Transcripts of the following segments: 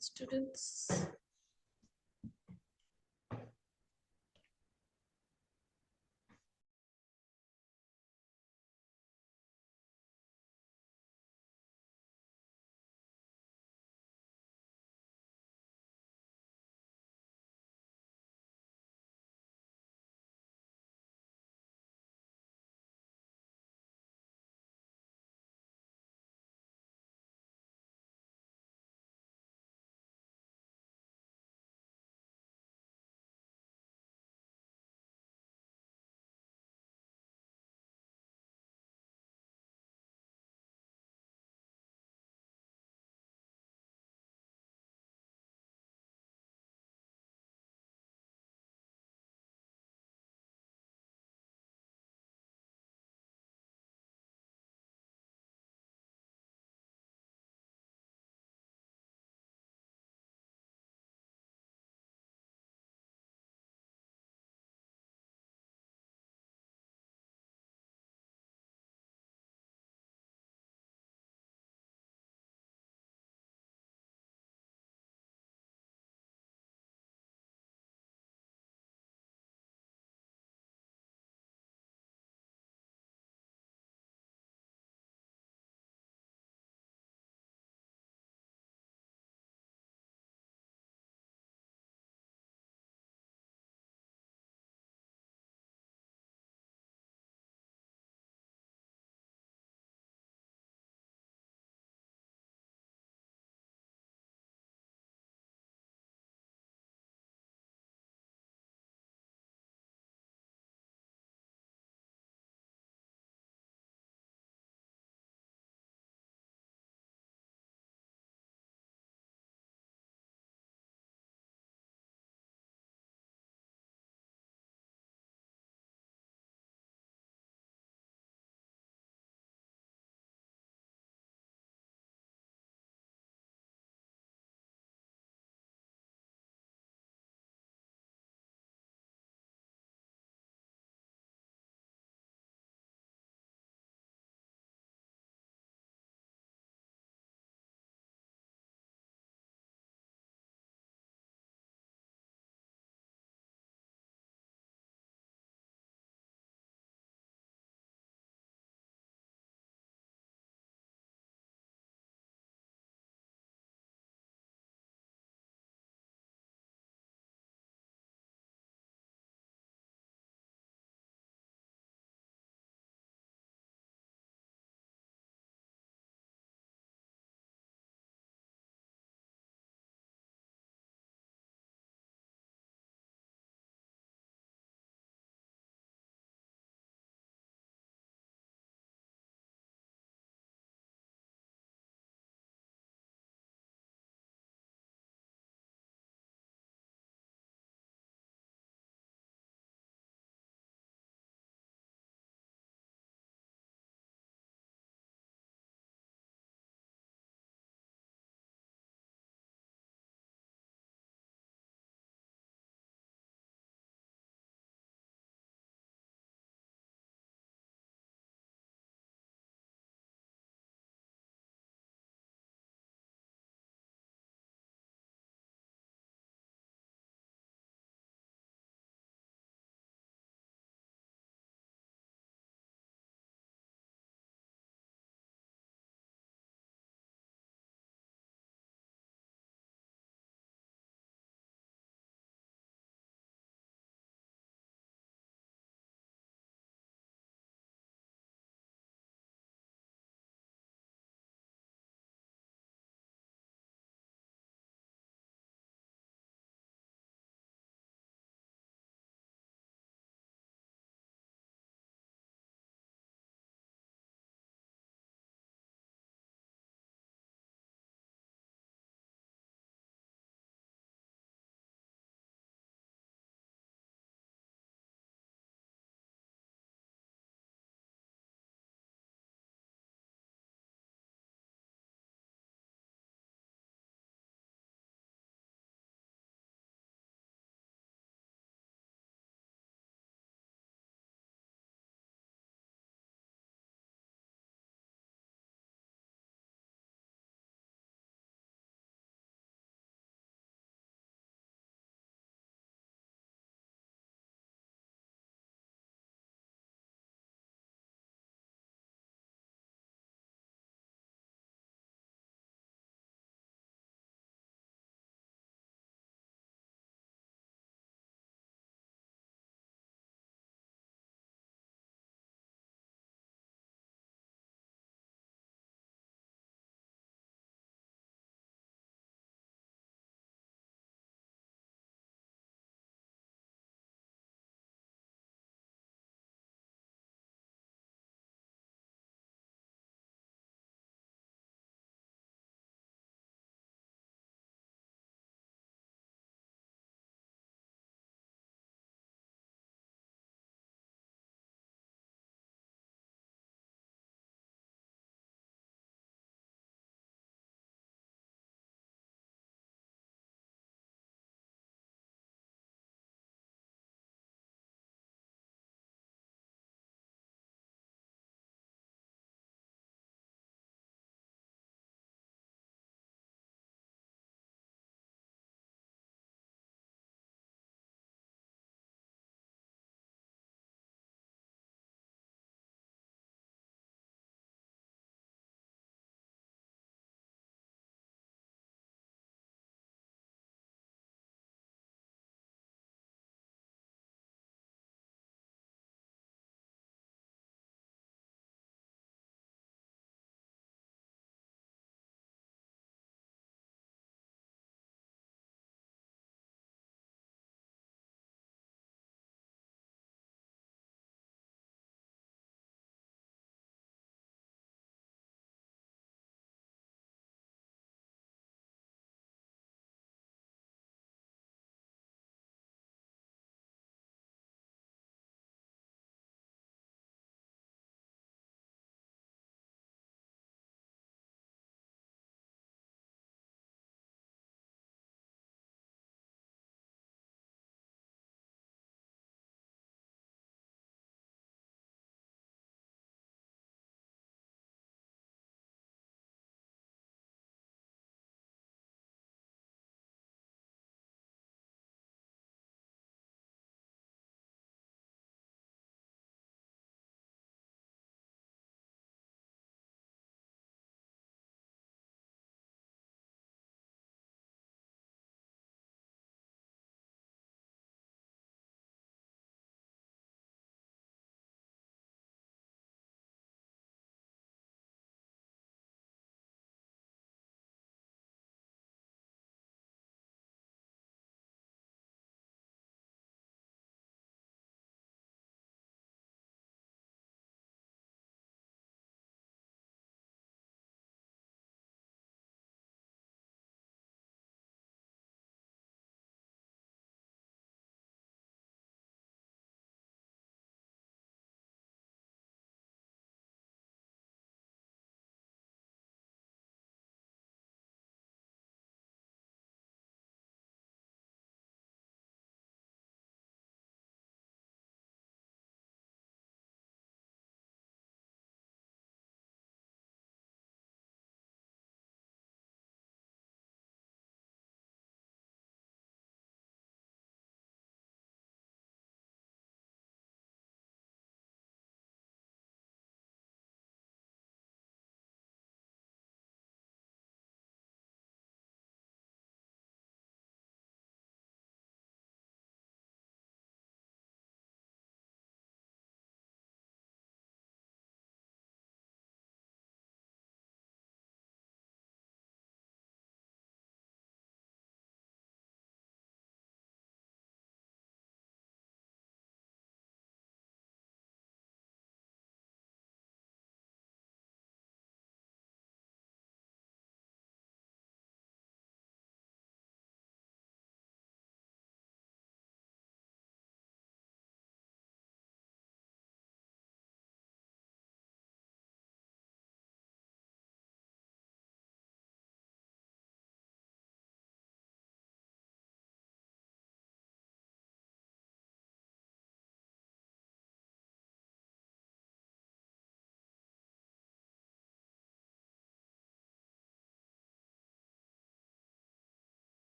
Students.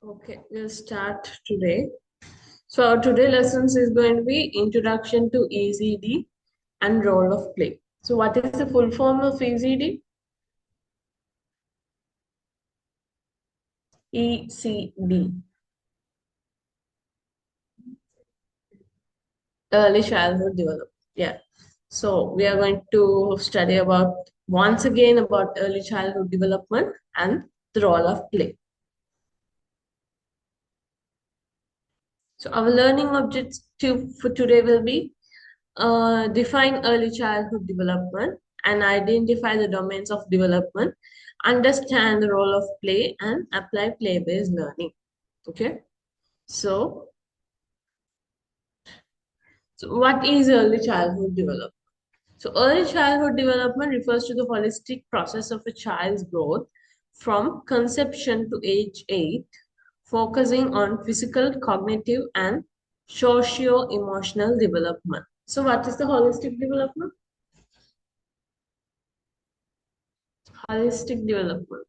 Okay, we'll start today. So our today lessons is going to be Introduction to ECD and Role of Play. So what is the full form of ECD? ECD, Early Childhood Development. Yeah. So we are going to study about once again about early childhood development and the role of play. So our learning objective for today will be define early childhood development and identify the domains of development, understand the role of play, and apply play-based learning. Okay, so, so what is early childhood development? So, early childhood development refers to the holistic process of a child's growth from conception to age 8, focusing on physical, cognitive, and socio emotional development. So, what is the holistic development? Holistic development.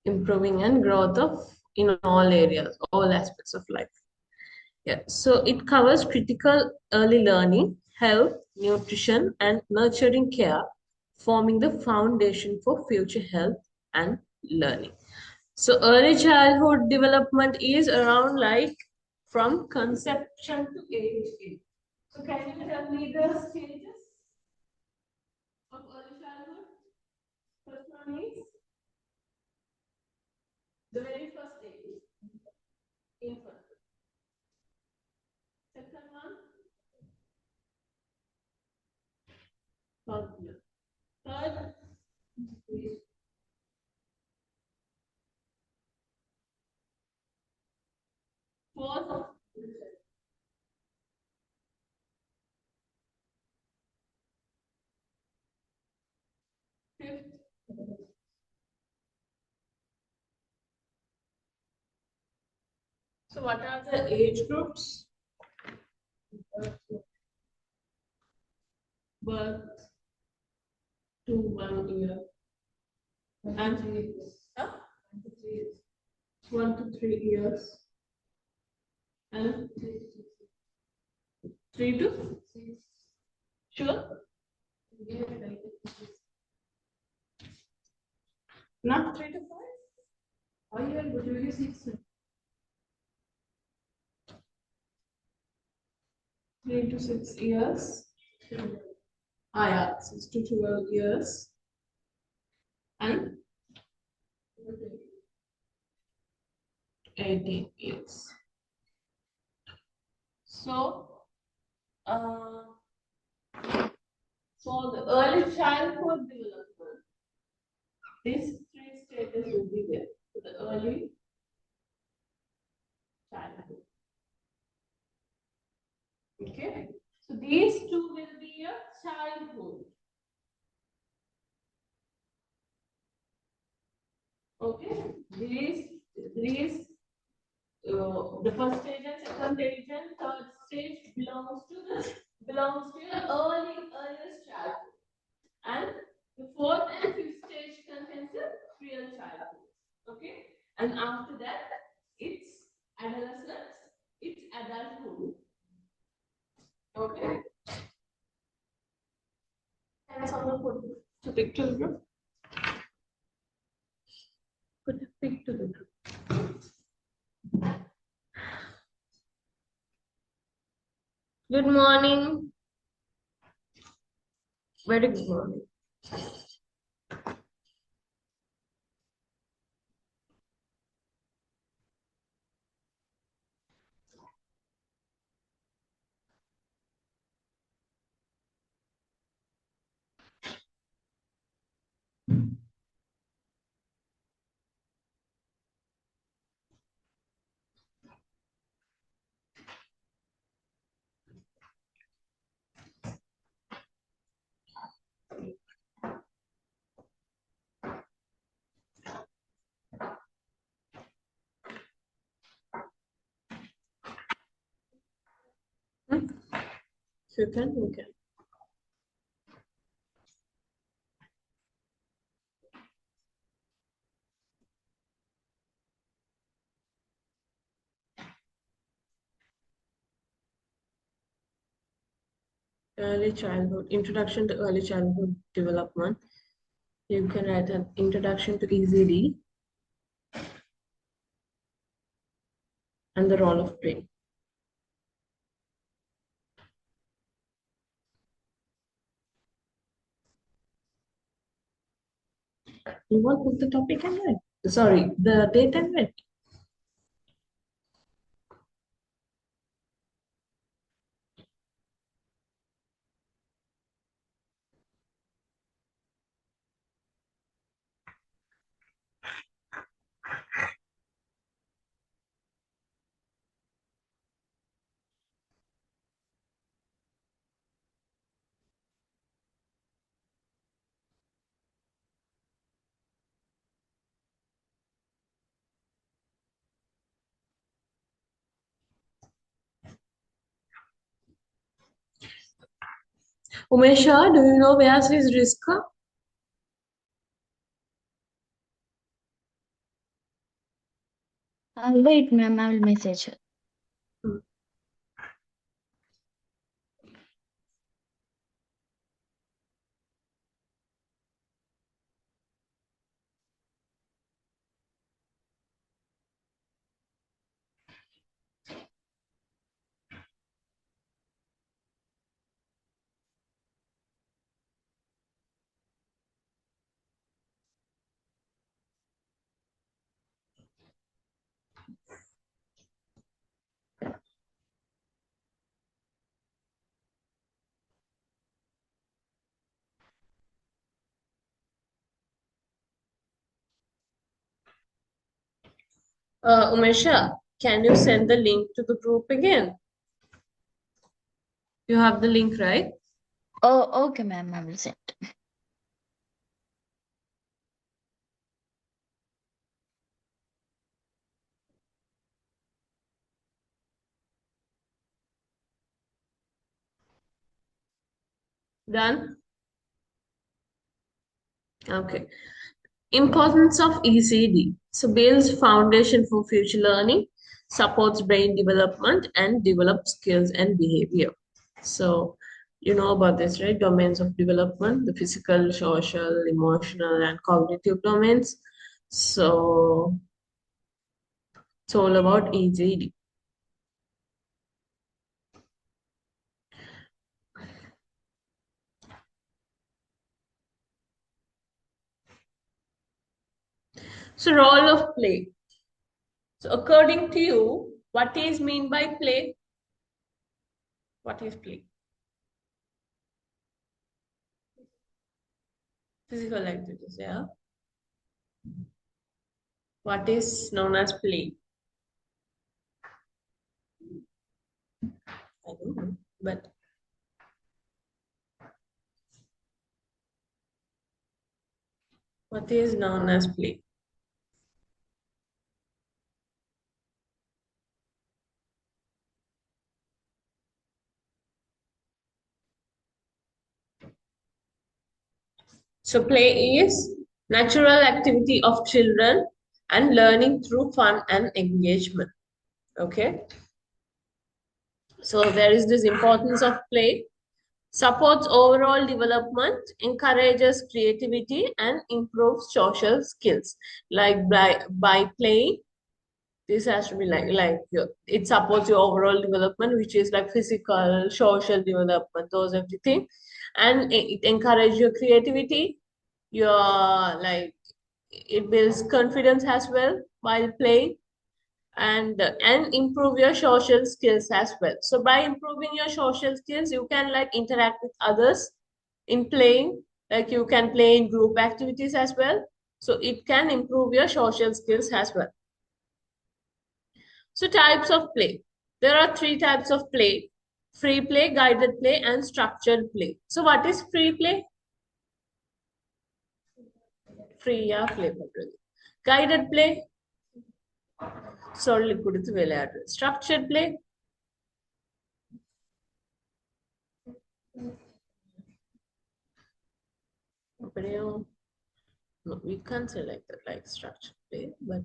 Improving and growth of in all areas, all aspects of life. Yeah, so it covers critical early learning, health, nutrition, and nurturing care, forming the foundation for future health and learning. So early childhood development is around like from conception to age 8. So can you tell me the stages of early childhood? First one is the very first stage, infant. Second one, toddler. Third, fourth, fifth. So what are the age groups? Birth to 1 year and huh? 1 to 3 years and 3 to sure not 3 to 5. Oh, you are good. 3 to 6 years. Ah, yeah, 6 to 12 years and 18 years. So, uh, for the early childhood development, these three stages will be there. So the early childhood. Okay. So these two will be your childhood. Okay. These the first stage and second stage and third stage belongs to your earliest childhood, and the fourth and fifth stage contains your real childhood. Okay. And after that, it's adolescence, it's adulthood. Okay. And someone put the picture group. Put the picture group. Good morning. Very good morning. If you can, you can. Early childhood, introduction to early childhood development. You can write an introduction to ECD and the role of play. You want to put the topic and write. Sorry, the date and write. Umesha, do you know where is Rizka? Wait, ma'am, I will message her. Hmm. Umesha, can you send the link to the group again? You have the link, right? Oh, okay, ma'am, I will send. Done? Okay. Importance of ECD. So builds foundation for future learning, supports brain development, and develops skills and behavior. So you know about this, right? Domains of development, the physical, social, emotional, and cognitive domains. So it's all about ECD. So role of play. So according to you, what is mean by play? What is play? Physical activities, yeah. What is known as play? I don't know. But what is known as play? So play is natural activity of children and learning through fun and engagement. Okay. So there is this importance of play. Supports overall development, encourages creativity, and improves social skills. Like by playing, this has to be it supports your overall development, which is like physical, social development, those everything, and it encourages your creativity. Your like it builds confidence as well while playing, and improve your social skills as well. So by improving your social skills, you can like interact with others in playing. Like you can play in group activities as well. So it can improve your social skills as well. So types of play. There are three types of play: free play, guided play, and structured play. So what is free play? Free play. Guided play, சொல்லி கொடுத்து விளையாடு. Structured play, Video. No, we can't say like that, like structured play, but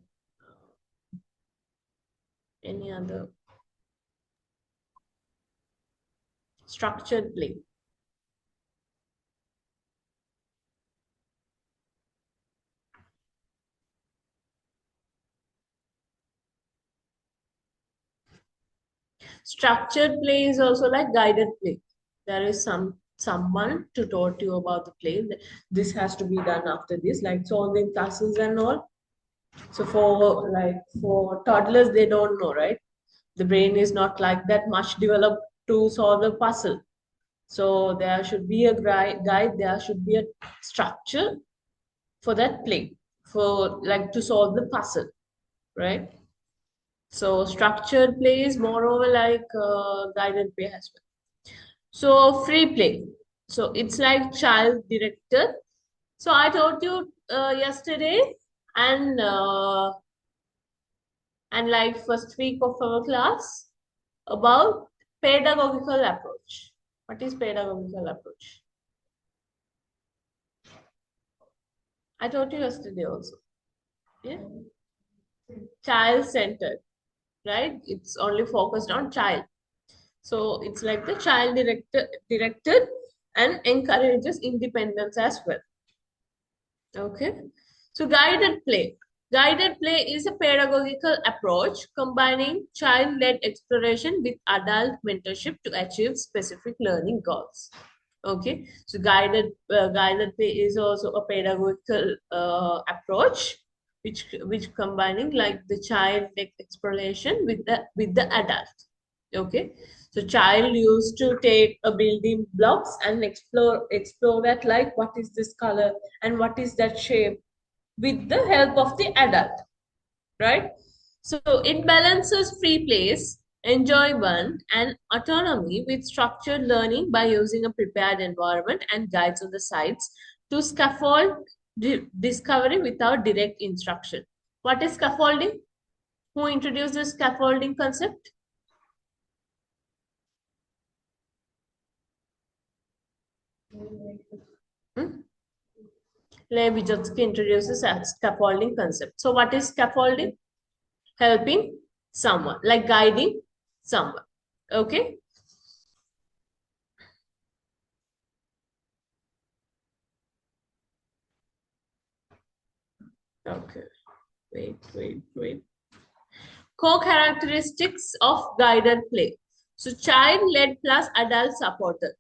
any other structured play. Structured play is also like guided play. There is someone to taught you about the play. This has to be done after this, like solving puzzles and all. So for toddlers, they don't know, right? The brain is not like that much developed to solve a puzzle. So there should be a guide. There should be a structure for that play, for like to solve the puzzle, right? So structured play is moreover like guided play as well. So free play. So it's like child directed. So I told you yesterday, and like first week of our class about pedagogical approach. What is pedagogical approach? I told you yesterday also. Yeah, child centered, right? It's only focused on child. So it's like the child directed and encourages independence as well. Okay. So guided play. Guided play is a pedagogical approach combining child-led exploration with adult mentorship to achieve specific learning goals. Okay. So guided play is also a pedagogical approach which combining like the child-led exploration with the adult. Okay. So child used to take a building blocks and explore that, like what is this color and what is that shape, with the help of the adult, right? So it balances free place, enjoyment, and autonomy with structured learning by using a prepared environment and guides on the sides to scaffold discovery without direct instruction. What is scaffolding? Who introduced the scaffolding concept? Hmm? Levi-Vygotsky introduces a scaffolding concept. So what is scaffolding? Helping someone, like guiding someone. Okay. Okay. Wait. Core characteristics of guided play. So child led plus adult supported.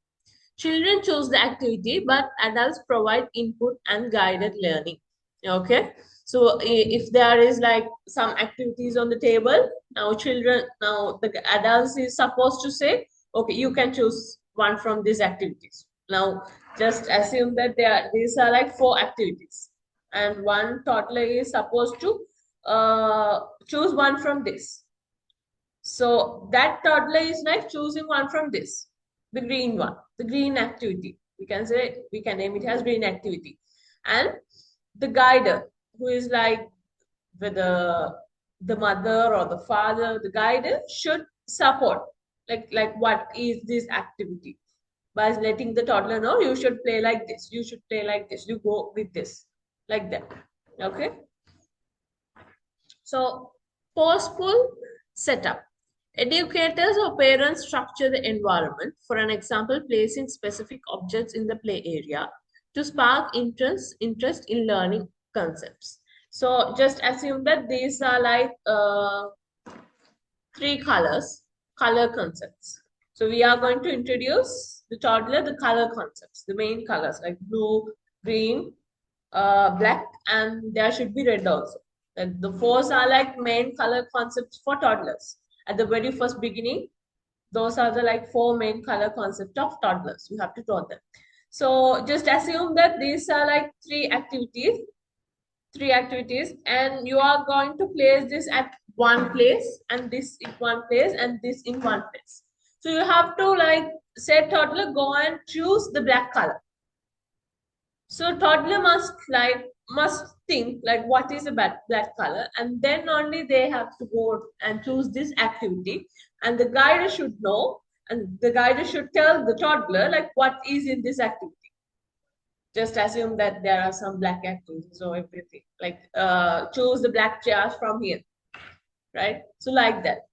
Children choose the activity, but adults provide input and guided learning. Okay. So if there is like some activities on the table, now the adults is supposed to say, okay, you can choose one from these activities. Now, just assume that these are like four activities, and one toddler is supposed to choose one from this. So that toddler is like choosing one from this, the green one, the green activity. We can name it as green activity. And the guider, who is like whether the mother or the father, the guider should support, like what is this activity? By letting the toddler know, you should play like this, you should play like this, you go with this, like that. Okay. So, forceful setup. Educators or parents structure the environment. For an example, placing specific objects in the play area to spark interest in learning concepts. So, just assume that these are like three color concepts. So, we are going to introduce the toddler the color concepts, the main colors like blue, green, black, and there should be red also. And the fours are like main color concepts for toddlers. At the very first beginning, those are the like four main color concept of toddlers. You have to draw them. So just assume that these are like three activities, and you are going to place this at one place, and this in one place, and this in one place. So you have to like say toddler go and choose the black color. So toddler must think like what is a black color, and then only they have to go and choose this activity, and the guide should know, And the guide should tell the toddler like what is in this activity. Just assume that there are some black activities or everything. Like choose the black chairs from here, right? So like that.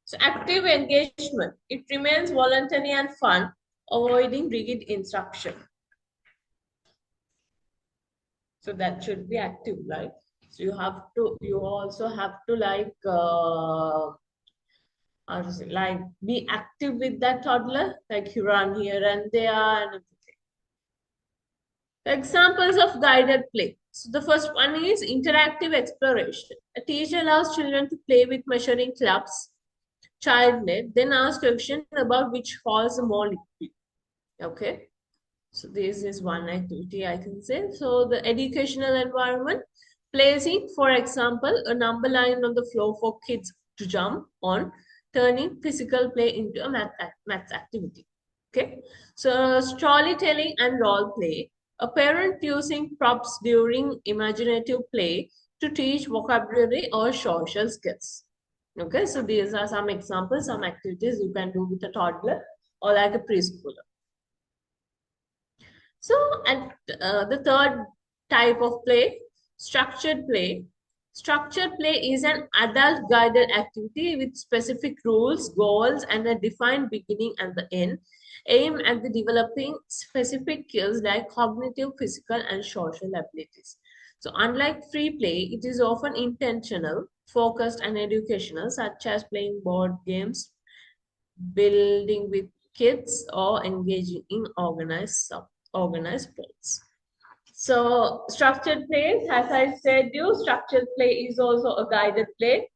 So active engagement. It remains voluntary and fun, avoiding rigid instruction. So that should be active, right? So you also have to like, how to say, like be active with that toddler, like you run here and there and everything. Examples of guided play. So the first one is interactive exploration. A teacher allows children to play with measuring clubs, child led, then ask question about which falls more liquid. Okay. So this is one activity I can say. So the educational environment, placing, for example, a number line on the floor for kids to jump on, turning physical play into a math activity. Okay. So storytelling and role play, a parent using props during imaginative play to teach vocabulary or social skills. Okay. So these are some examples, some activities you can do with a toddler or like a preschooler. So, and the third type of play, structured play. Structured play is an adult guided activity with specific rules, goals, and a defined beginning and the end, aimed at the developing specific skills like cognitive, physical, and social abilities. So, unlike free play, it is often intentional, focused, and educational, such as playing board games, building with kids, or engaging in organized sports. So structured play, as I said, you structured play is also a guided play,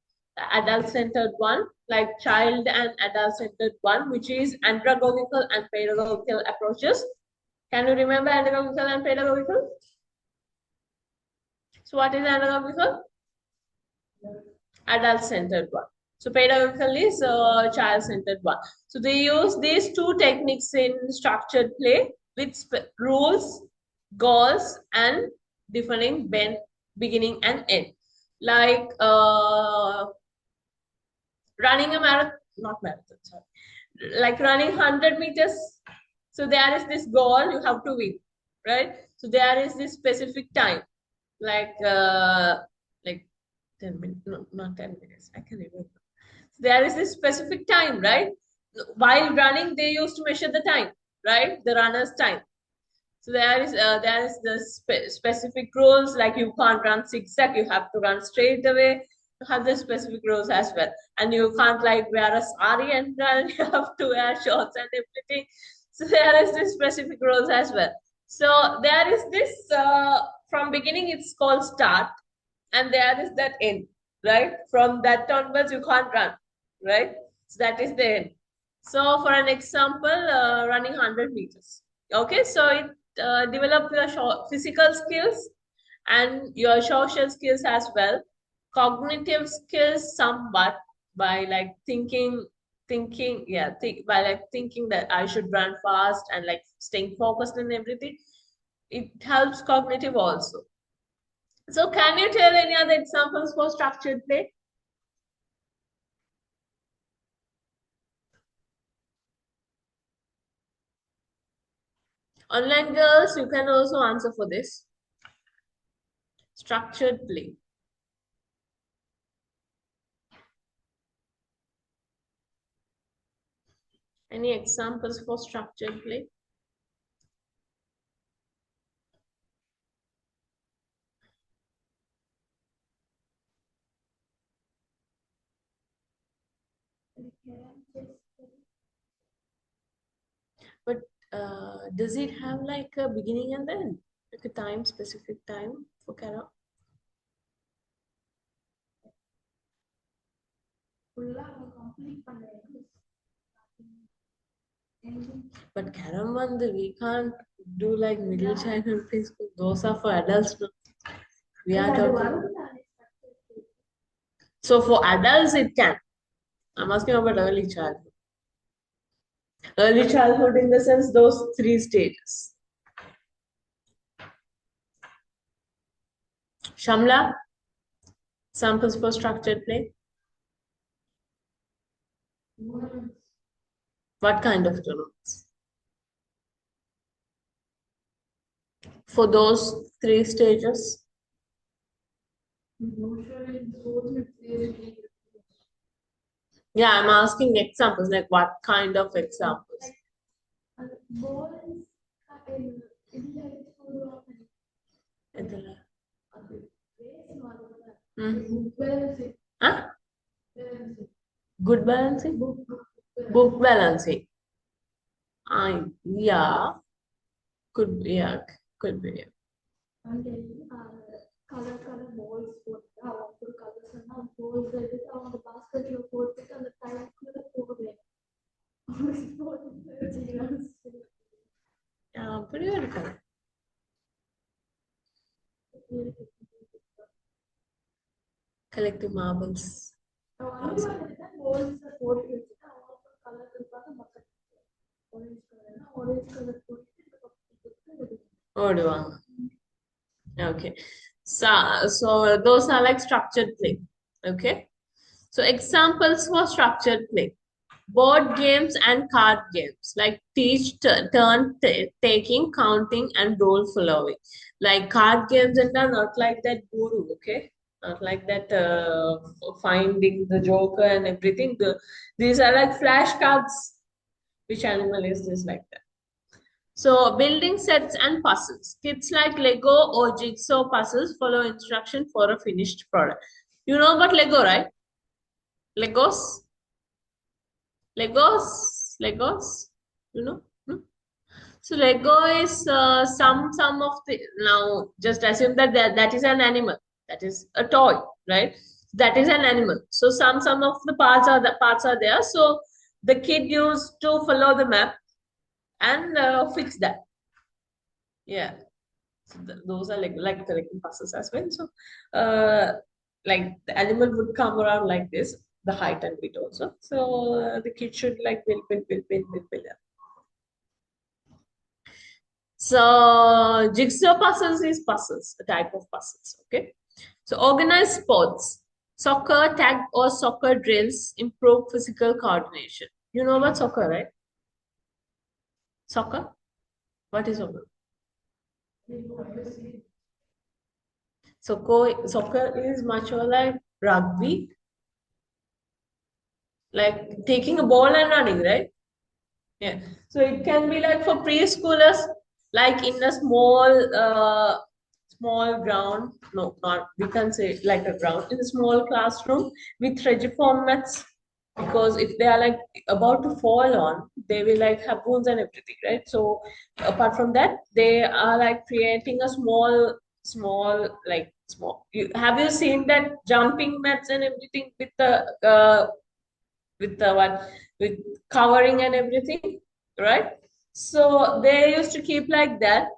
adult-centered one, like child and adult-centered one, which is andragogical and pedagogical approaches. Can you remember andragogical and pedagogical? So what is andragogical? Adult-centered one. So pedagogical is child-centered one. So they use these two techniques in structured play with rules, goals, and defining beginning and end. Like running a marathon, not marathon, sorry. Like running 100 meters. So there is this goal you have to win, right? So there is this specific time, like 10 minutes, no, not 10 minutes. I can remember. There is this specific time, right? While running, they used to measure the time, right? The runner's time. So there is the specific rules, like you can't run zigzag, you have to run straight away. You have the specific rules as well, and you can't like wear a sari and run. You have to wear shorts and everything. So there is this specific rules as well. So there is this from beginning it's called start, and there is that end, right? From that onwards you can't run, right? So that is the end. So for an example, running 100 meters. Okay, so it develop your physical skills and your social skills as well. Cognitive skills somewhat by like by like thinking that I should run fast and like staying focused and everything. It helps cognitive also. So can you tell any other examples for structured play? Online girls, you can also answer for this. Structured play. Any examples for structured play? But does it have like a beginning and end? Like a time, specific time for Kara? But Karamand, we can't do like middle childhood preschool. Those are for adults. No? We are talking. So for adults, it can. I'm asking about early childhood. Early childhood in the sense those three stages. Shamla, samples for structured play. What kind of tournaments? For those three stages? Yeah, I'm asking examples, like what kind of examples? Edela. Huh? Good balancing? Book balancing. Yeah, could be, yeah, could be. Yeah. Pretty good. Correct. Collective marbles. Odua. Okay. So those are like structured play. Okay. So examples for structured play. Board games and card games like teach turn taking, counting, and role following. Like card games and are not like that guru, okay? Not like that finding the joker and everything. These are like flashcards. Which animal is this like that? So building sets and puzzles. Kits like Lego or jigsaw puzzles follow instruction for a finished product. You know about Lego, right? Legos? Legos, you know. Hmm? So Lego is some of the now just assume that that is an animal, that is a toy, right? That is an animal. So some of the parts are there. So the kid used to follow the map and fix that. Yeah, so those are like collecting puzzles as well. So like the animal would come around like this, the height and width also. So the kid should like build. So jigsaw puzzles is puzzles, a type of puzzles. Okay. So organized sports, soccer, tag, or soccer drills improve physical coordination. You know about soccer, right? Soccer. What is soccer? Soccer is much more like rugby, like taking a ball and running, right? Yeah. So it can be like for preschoolers, like in a small ground. No, not we can say like a ground in a small classroom with regiform mats. Because if they are like about to fall on, they will like have wounds and everything, right? So apart from that, they are like creating a small. Have you seen that jumping mats and everything with the what with covering and everything, right? So they used to keep like that,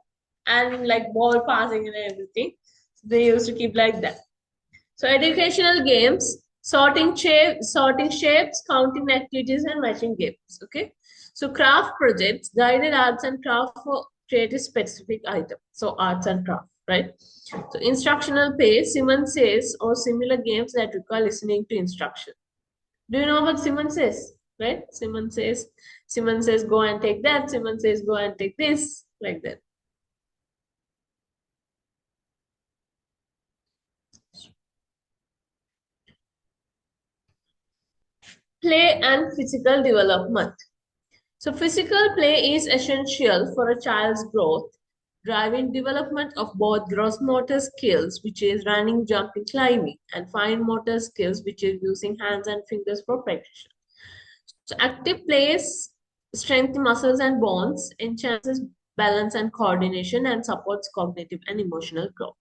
and like ball passing and everything. They used to keep like that. So educational games, sorting shapes, counting activities, and matching games. Okay. So craft projects, guided arts and craft for creative specific items. So arts and craft, right? So instructional play, Simon says, or similar games that require listening to instruction. Do you know what Simon says? Right? Simon says, go and take that. Simon says, go and take this, like that. Play and physical development. So physical play is essential for a child's growth, driving development of both gross motor skills, which is running, jumping, climbing, and fine motor skills, which is using hands and fingers for precision. So active plays strengthens muscles and bones, enhances balance and coordination, and supports cognitive and emotional growth.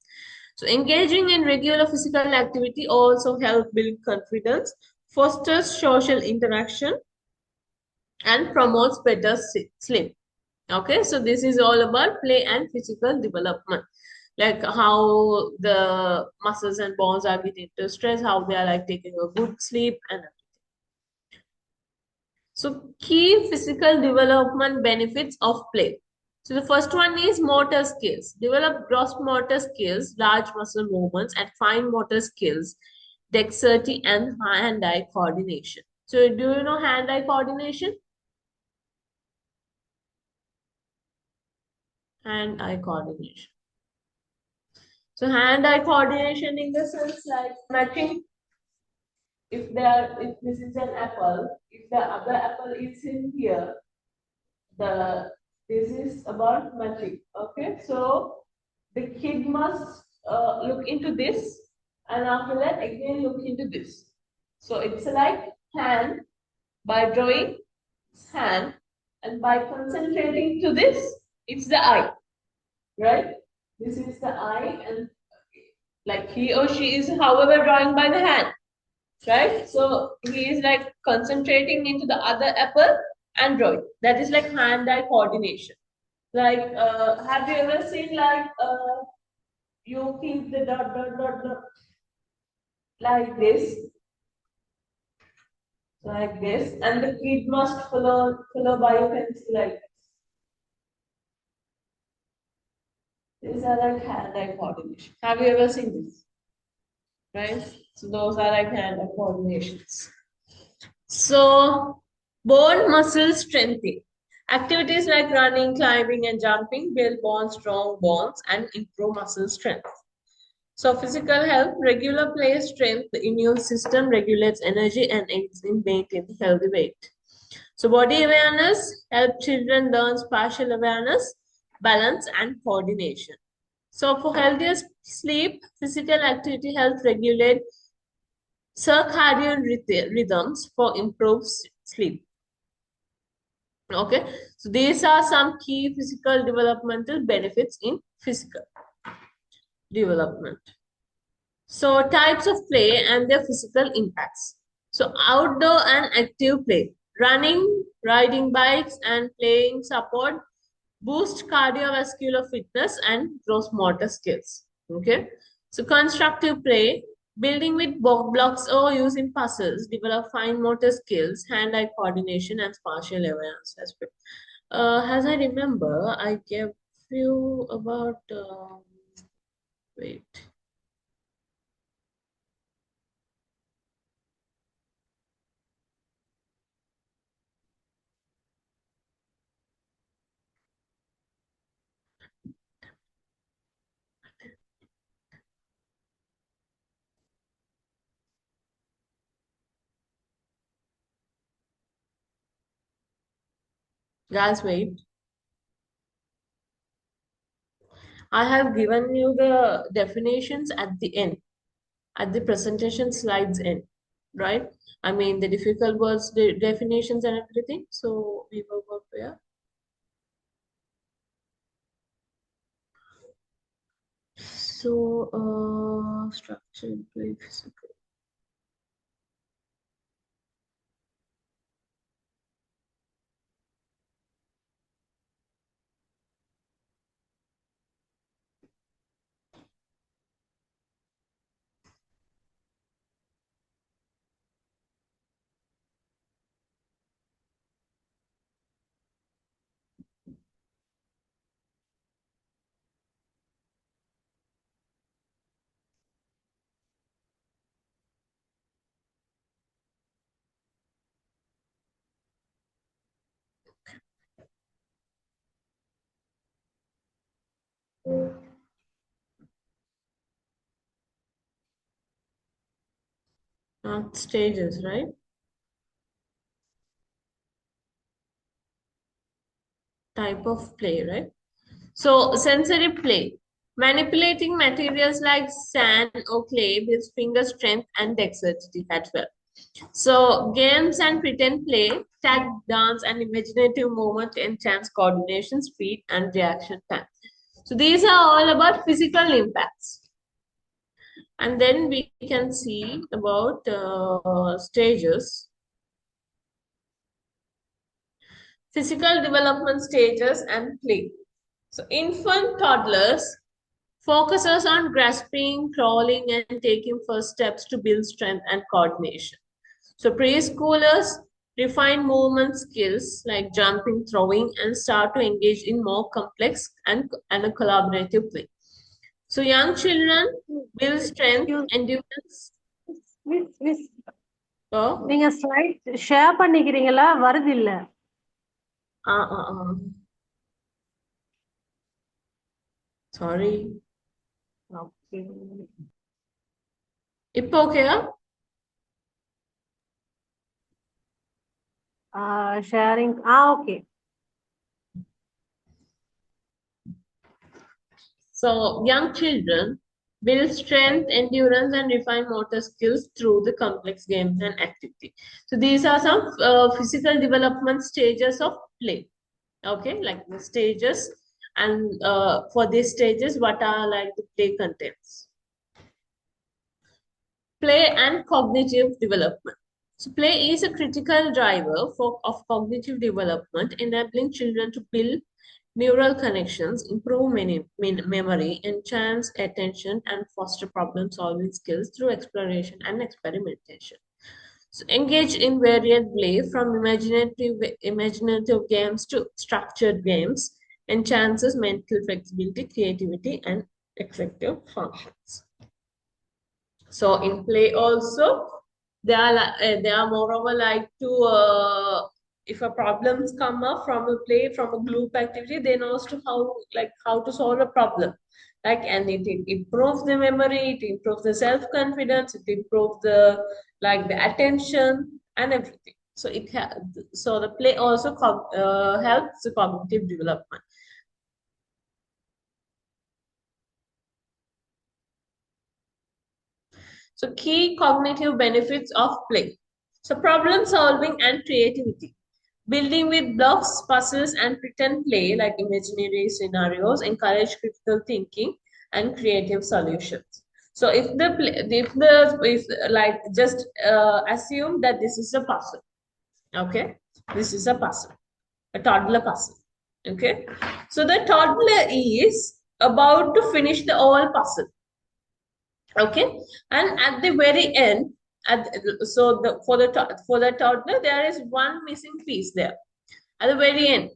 So engaging in regular physical activity also helps build confidence, fosters social interaction, and promotes better sleep. Okay, so this is all about play and physical development, like how the muscles and bones are getting to stress, how they are like taking a good sleep and so key physical development benefits of play. So the first one is motor skills. Develop gross motor skills, large muscle movements, and fine motor skills, dexterity and hand-eye coordination. So do you know hand-eye coordination? hand-eye coordination. So hand-eye coordination in the sense like matching. If this is an apple, if the other apple is in here, the this is about matching. Okay, so the kid must look into this, and after that again look into this. So it's like hand by drawing hand, and by concentrating to this, it's the eye, right? This is the eye, and like he or she is, however, drawing by the hand, right? So he is like concentrating into the other apple and drawing. That is like hand-eye coordination. Like, have you ever seen like you keep the dot like this, and the kid must follow by a pencil like this. These are like hand-eye coordination. Have you ever seen this? Right? So those are like hand-eye coordinations. So, bone muscle strengthening. Activities like running, climbing, and jumping build strong bones and improve muscle strength. So, physical health, regular play strength, the immune system regulates energy and aids in maintaining healthy weight. So, body awareness help children learn spatial awareness, balance, and coordination. So, for healthier sleep, physical activity helps regulate circadian rhythms for improved sleep. Okay, so these are some key physical developmental benefits in physical development. So types of play and their physical impacts. So outdoor and active play, running, riding bikes, and playing support boost cardiovascular fitness and gross motor skills. Okay, so constructive play, building with blocks or using puzzles, develop fine motor skills, hand-eye coordination, and spatial awareness as well. As I remember, I gave you about wait. Guys, wait. I have given you the definitions at the end, at the presentation slides end, right? I mean the difficult words, the definitions and everything. So we will work there. So structure, play, physical. Stages, right? Type of play, right? So sensory play. Manipulating materials like sand or clay builds finger strength and dexterity as well. So games and pretend play, tag, dance, and imaginative movement enhance coordination, speed, and reaction time. So these are all about physical impacts. And then we can see about stages, physical development stages and play. So infant toddlers focuses on grasping, crawling, and taking first steps to build strength and coordination. So preschoolers refine movement skills like jumping, throwing, and start to engage in more complex and a collaborative play. So young children build strength, You endurance. miss Oh, நீங்க slide share பண்ணிக்கிறீங்களா? வருது இல்ல. uh, uh, uh. Sorry. Okay. இப்போ ஓகேயா? Sharing. Okay. So young children build strength, endurance, and refine motor skills through the complex games and activity. So these are some physical development stages of play. Okay, like the stages, and for these stages, what are like the play contents? Play and cognitive development. So play is a critical driver of cognitive development, enabling children to build neural connections, improve memory, enhance attention, and foster problem-solving skills through exploration and experimentation. So engage in varied play from imaginative games to structured games, enhances mental flexibility, creativity, and executive functions. So in play also, they are moreover like to if a problems come up from a play, from a group activity, they knows to how to solve a problem. Like, and it improves the memory, it improves the self-confidence, it improves the like the attention and everything. So so the play also helps the cognitive development. So key cognitive benefits of play. So problem solving and creativity. Building with blocks, puzzles, and pretend play like imaginary scenarios encourage critical thinking and creative solutions. So if like just assume that this is a puzzle, okay? This is a puzzle, a toddler puzzle, okay? So the toddler is about to finish the whole puzzle, okay, and at the very end, so for the toddler there is one missing piece there at the very end.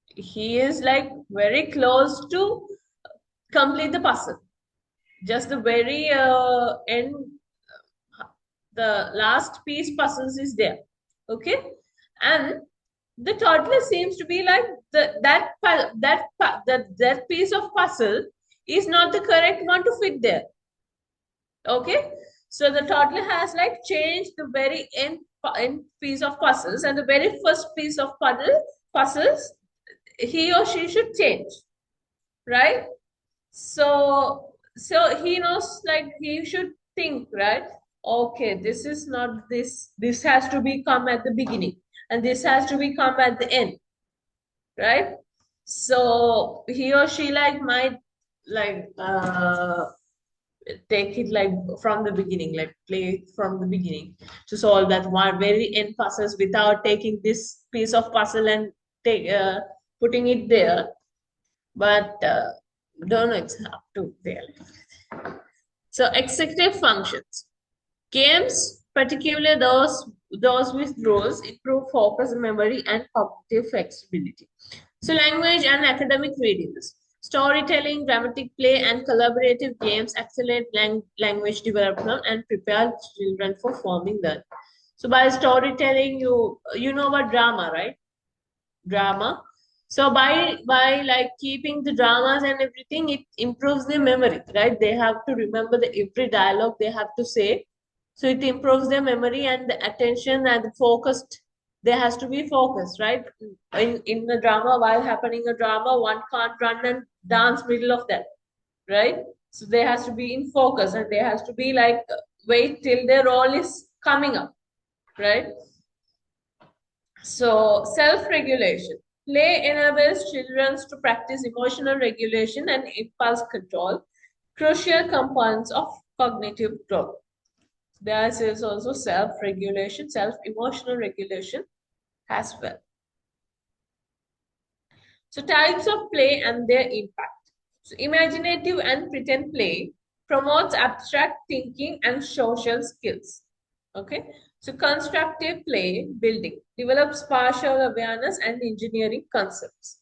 He is like very close to complete the puzzle, just the very end, the last piece puzzles is there, okay, and the toddler seems to be like that piece of puzzle is not the correct one to fit there. Okay, so the toddler has like changed the very end piece of puzzles, and the very first piece of puzzles he or she should change, right? So he knows like he should think, right? Okay, this is not this. This has to be come at the beginning, and this has to be come at the end, right? So he or she like might like take it like from the beginning, like play it from the beginning to solve that one very end puzzles without taking this piece of puzzle and take putting it there. But don't know, it's up to there. So executive functions. Games, particularly those with rules, improve focus, memory, and cognitive flexibility. So language and academic readiness. Storytelling, dramatic play, and collaborative games accelerate language development and prepare children for forming learning. So by storytelling, you know about drama, right? Drama. So by like keeping the dramas and everything, it improves their memory, right? They have to remember the every dialogue they have to say. So it improves their memory and the attention and the focused. There has to be focused, right? In the drama, while happening a drama, one can't run and dance middle of that, right? So there has to be in focus, and there has to be like wait till their role is coming up, right? So, self-regulation. Play enables children to practice emotional regulation and impulse control, crucial components of cognitive growth. There is also self-regulation, self-emotional regulation as well. So, types of play and their impact. So, imaginative and pretend play promotes abstract thinking and social skills. Okay, so constructive play building develops spatial awareness and engineering concepts.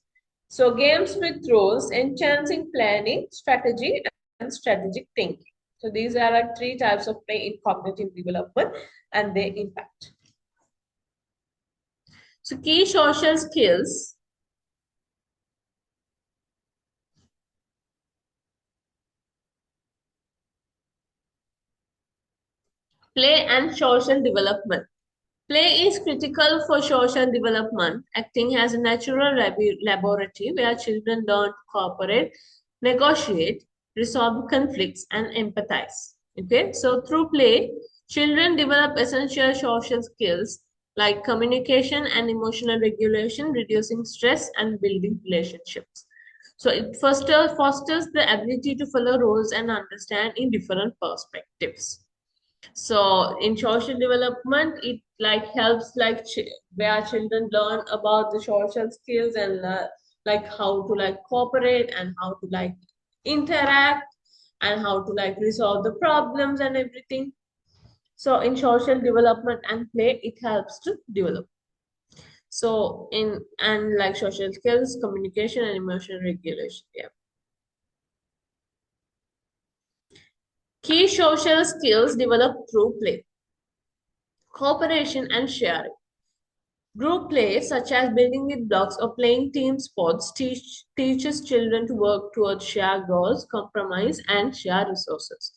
So games with roles, enhancing planning, strategy, and strategic thinking. So these are like three types of play in cognitive development and their impact. So key social skills. Play and social development. Play is critical for social development, acting as a natural laboratory where children learn to cooperate, negotiate, resolve conflicts, and empathize. Okay, so through play, children develop essential social skills like communication and emotional regulation, reducing stress and building relationships. So it fosters the ability to follow roles and understand in different perspectives. So in social development, it like helps like where children learn about the social skills and like how to like cooperate and how to like interact and how to like resolve the problems and everything. So in social development and play, it helps to develop. So in and like social skills, communication and emotional regulation. Yeah. Key social skills developed through play, cooperation and sharing. Group play, such as building with blocks or playing team sports, teaches children to work towards shared goals, compromise, and share resources.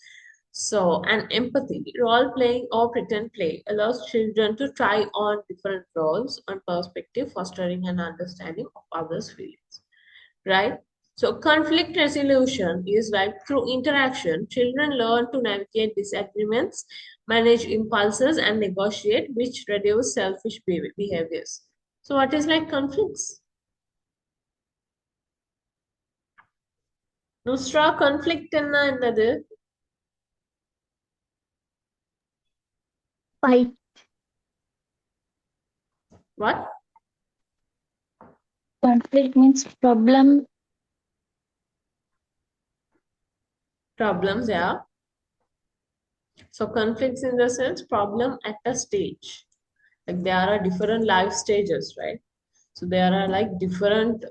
So, and empathy, role playing or pretend play, allows children to try on different roles and perspective, fostering an understanding of others' feelings. Right? So, conflict resolution is like through interaction, children learn to navigate disagreements, manage impulses, and negotiate, which reduce selfish behaviors. So, what is like conflicts? Nusra, conflict enna ennathu? Fight. What? Conflict means problem. Problems, yeah. So, conflicts in the sense problem at a stage. Like there are different life stages, right? So there are like different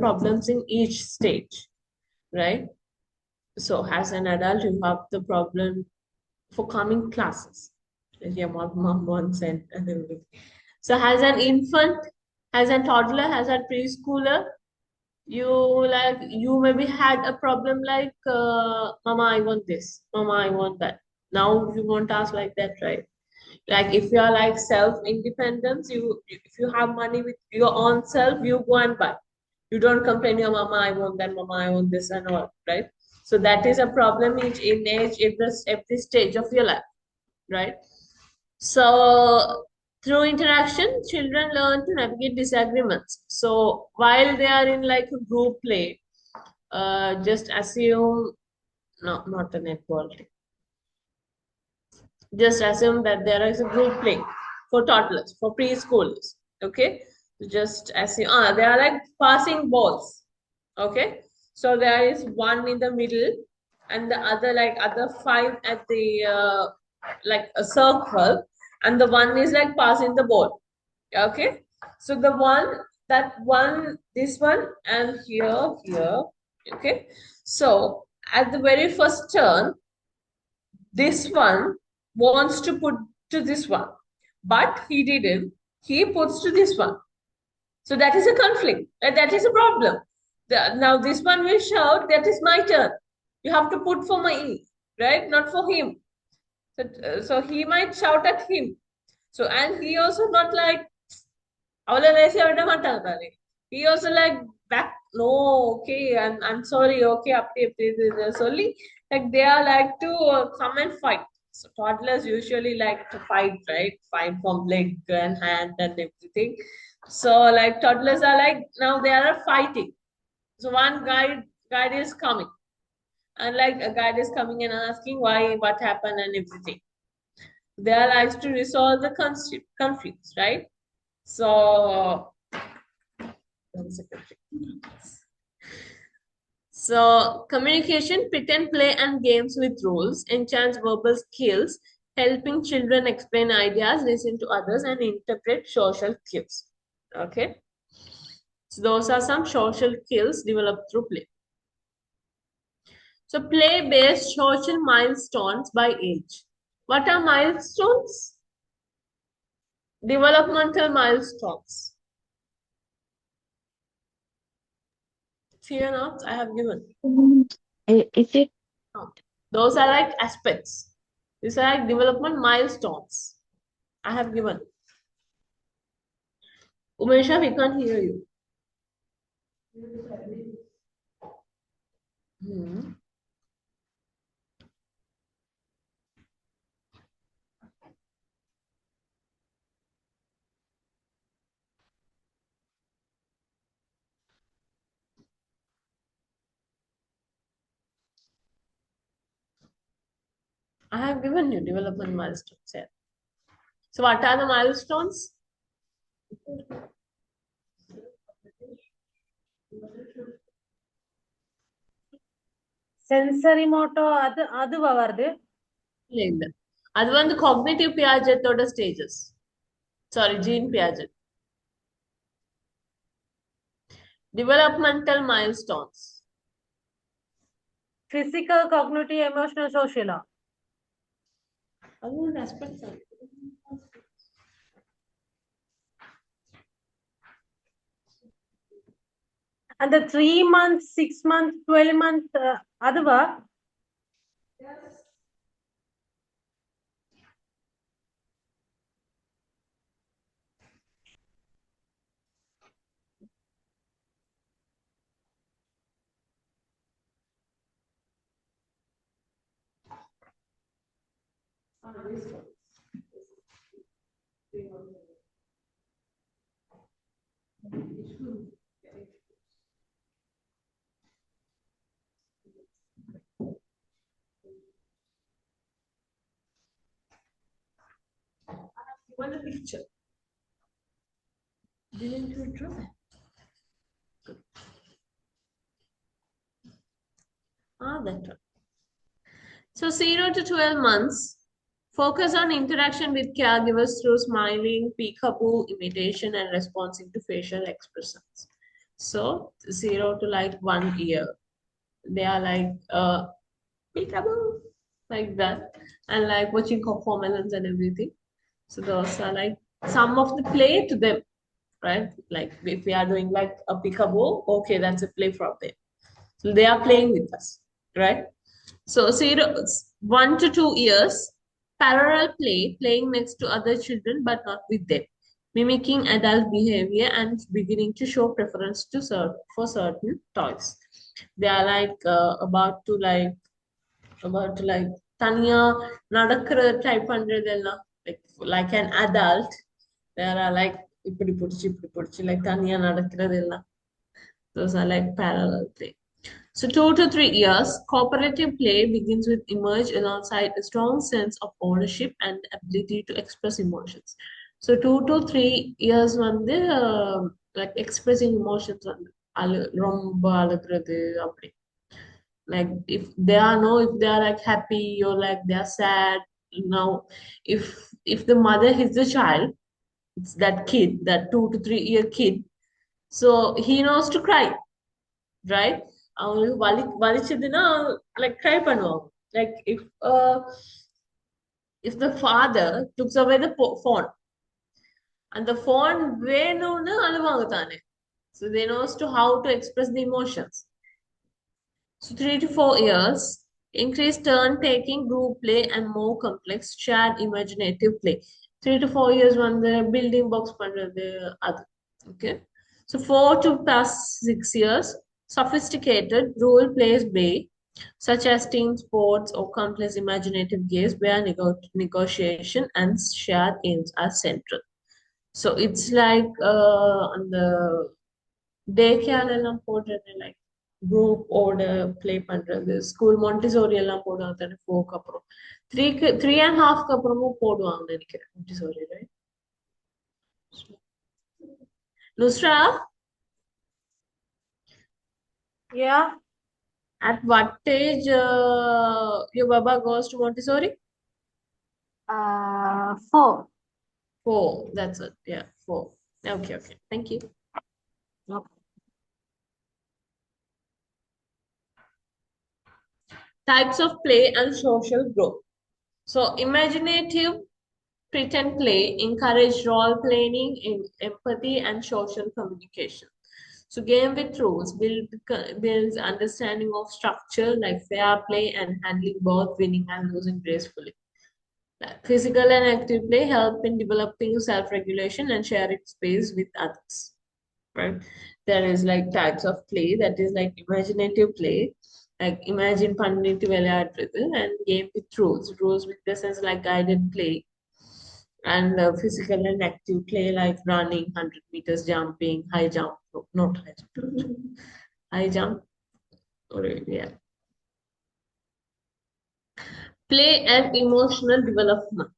problems in each stage, right? So as an adult, you have the problem for coming classes, as your mom once said, and everything. So as an infant, as a toddler, as a preschooler, you like you maybe had a problem like, Mama, I want this, Mama, I want that. Now you won't ask like that, right? Like if you are like self independence, you if you have money with your own self, you go and buy. You don't complain your mama, I want that, mama, I want this and all, right? So that is a problem each in age every stage of your life, right? So through interaction, children learn to navigate disagreements. So while they are in like a group play, just assume, no, not a netball team, just assume that there is a group play for toddlers, for preschoolers. Okay, so just assume they are like passing balls. Okay, so there is one in the middle, and the other like other five at the like a circle, and the one is like passing the ball. Okay, so the one that one this one and here. Okay, so at the very first turn, this one wants to put to this one, but he didn't. He puts to this one. So that is a conflict. That is a problem. Now this one will shout, that is my turn. You have to put for me, right? Not for him. So he might shout at him. So, and he also not like, he also like back, no, okay, I'm sorry, okay, sorry. Like they are like to come and fight. So toddlers usually like to fight, right? Fight from leg and hand and everything. So like toddlers are like now they are fighting. So one guide is coming, and like a guide is coming and asking why, what happened and everything. They are like to resolve the conflicts, right? So one second. So, communication, pretend play, and games with rules enhance verbal skills, helping children explain ideas, listen to others, and interpret social cues. Okay, so those are some social skills developed through play. So, play based social milestones by age. What are milestones? Developmental milestones. Fear not, I have given. Is it No. Those are like aspects. These are like development milestones. I have given. Umesha, we can't hear you. Hmm. I have given you development milestones. Yeah. So what are the milestones? Sensory motor, adu vardu. ಇಲ್ಲ. ಅದು ಒಂದು cognitive Piaget order stages. Sorry, Jean Piaget. Developmental milestones. Physical, cognitive, emotional, social. ಅದು ಒಂದು aspect ആണ്. And the 3 months, 6 months, 12 months, aduva. One picture. Didn't you draw? That one. So 0 to 12 months, focus on interaction with caregivers through smiling, peekaboo, imitation, and responding to facial expressions. So 0 to like 1 year, they are like peekaboo, like that, and like watching performances and everything. So those are like some of the play to them, right? Like if we are doing like a peekaboo, okay, that's a play from them. So they are playing with us, right? So 1 to 2 years, parallel play, playing next to other children but not with them, mimicking adult behavior and beginning to show preference to for certain toys. They are like about to like tanya nadakra type பண்றதெல்லாம் like an adult. There are like இப்படி பிடிச்சு like தனியா நடக்கிறதெல்லாம். Those are like parallel play. So 2 to 3 years, cooperative play begins with emerge alongside a strong sense of ownership and ability to express emotions. So 2 to 3 years வந்து like expressing emotions வந்து ரொம்ப அழுகிறது அப்படி. Like if they are like happy or like they are sad. Now if the mother hits the child, it's that kid, that 2 to 3 year kid, so he knows to cry, right? அவங்களுக்கு வலிச்சதுன்னா like cry பண்ணுவாங்க. Like if the father took away the phone and the phone வேணும்னு அழுவாங்க தானே. So they knows to how to express the emotions. So 3 to 4 years, increased turn taking, group play, and more complex shared imaginative play. 3 to 4 years வந்து building box பண்றது அது. Okay. So 4 to +6 years, sophisticated role plays play, such as team sports or complex imaginative games where negotiation and shared aims are central. So it's like on the day care எல்லாம் போடுறது like group ஓட play பண்றது school Montessori எல்லாம் போடுவாங்க தானே 4க்கு அப்புறம் 3.5க்கு அப்புறமும் போடுவாங்கன்னு நினைக்கிறேன் Montessori right. Nusra, Yeah. at what age your baba goes to Montessori? 4. 4, that's it. Yeah, 4. Okay, thank you. Okay. Types of play and social growth. So imaginative pretend play encourage role playing in empathy and social communication. So game with rules builds understanding of structure like fair play and handling both winning and losing gracefully. Physical and active play help in developing self-regulation and sharing space with others, right? There is like types of play that is like imaginative play, like imagine பண்ணிட்டு விளையாடுறது, and game with rules. Rules with the sense like guided play, and physical and active play like running, 100 meters, jumping, high jump, no, not high jump, high jump, or yeah. Play and emotional development.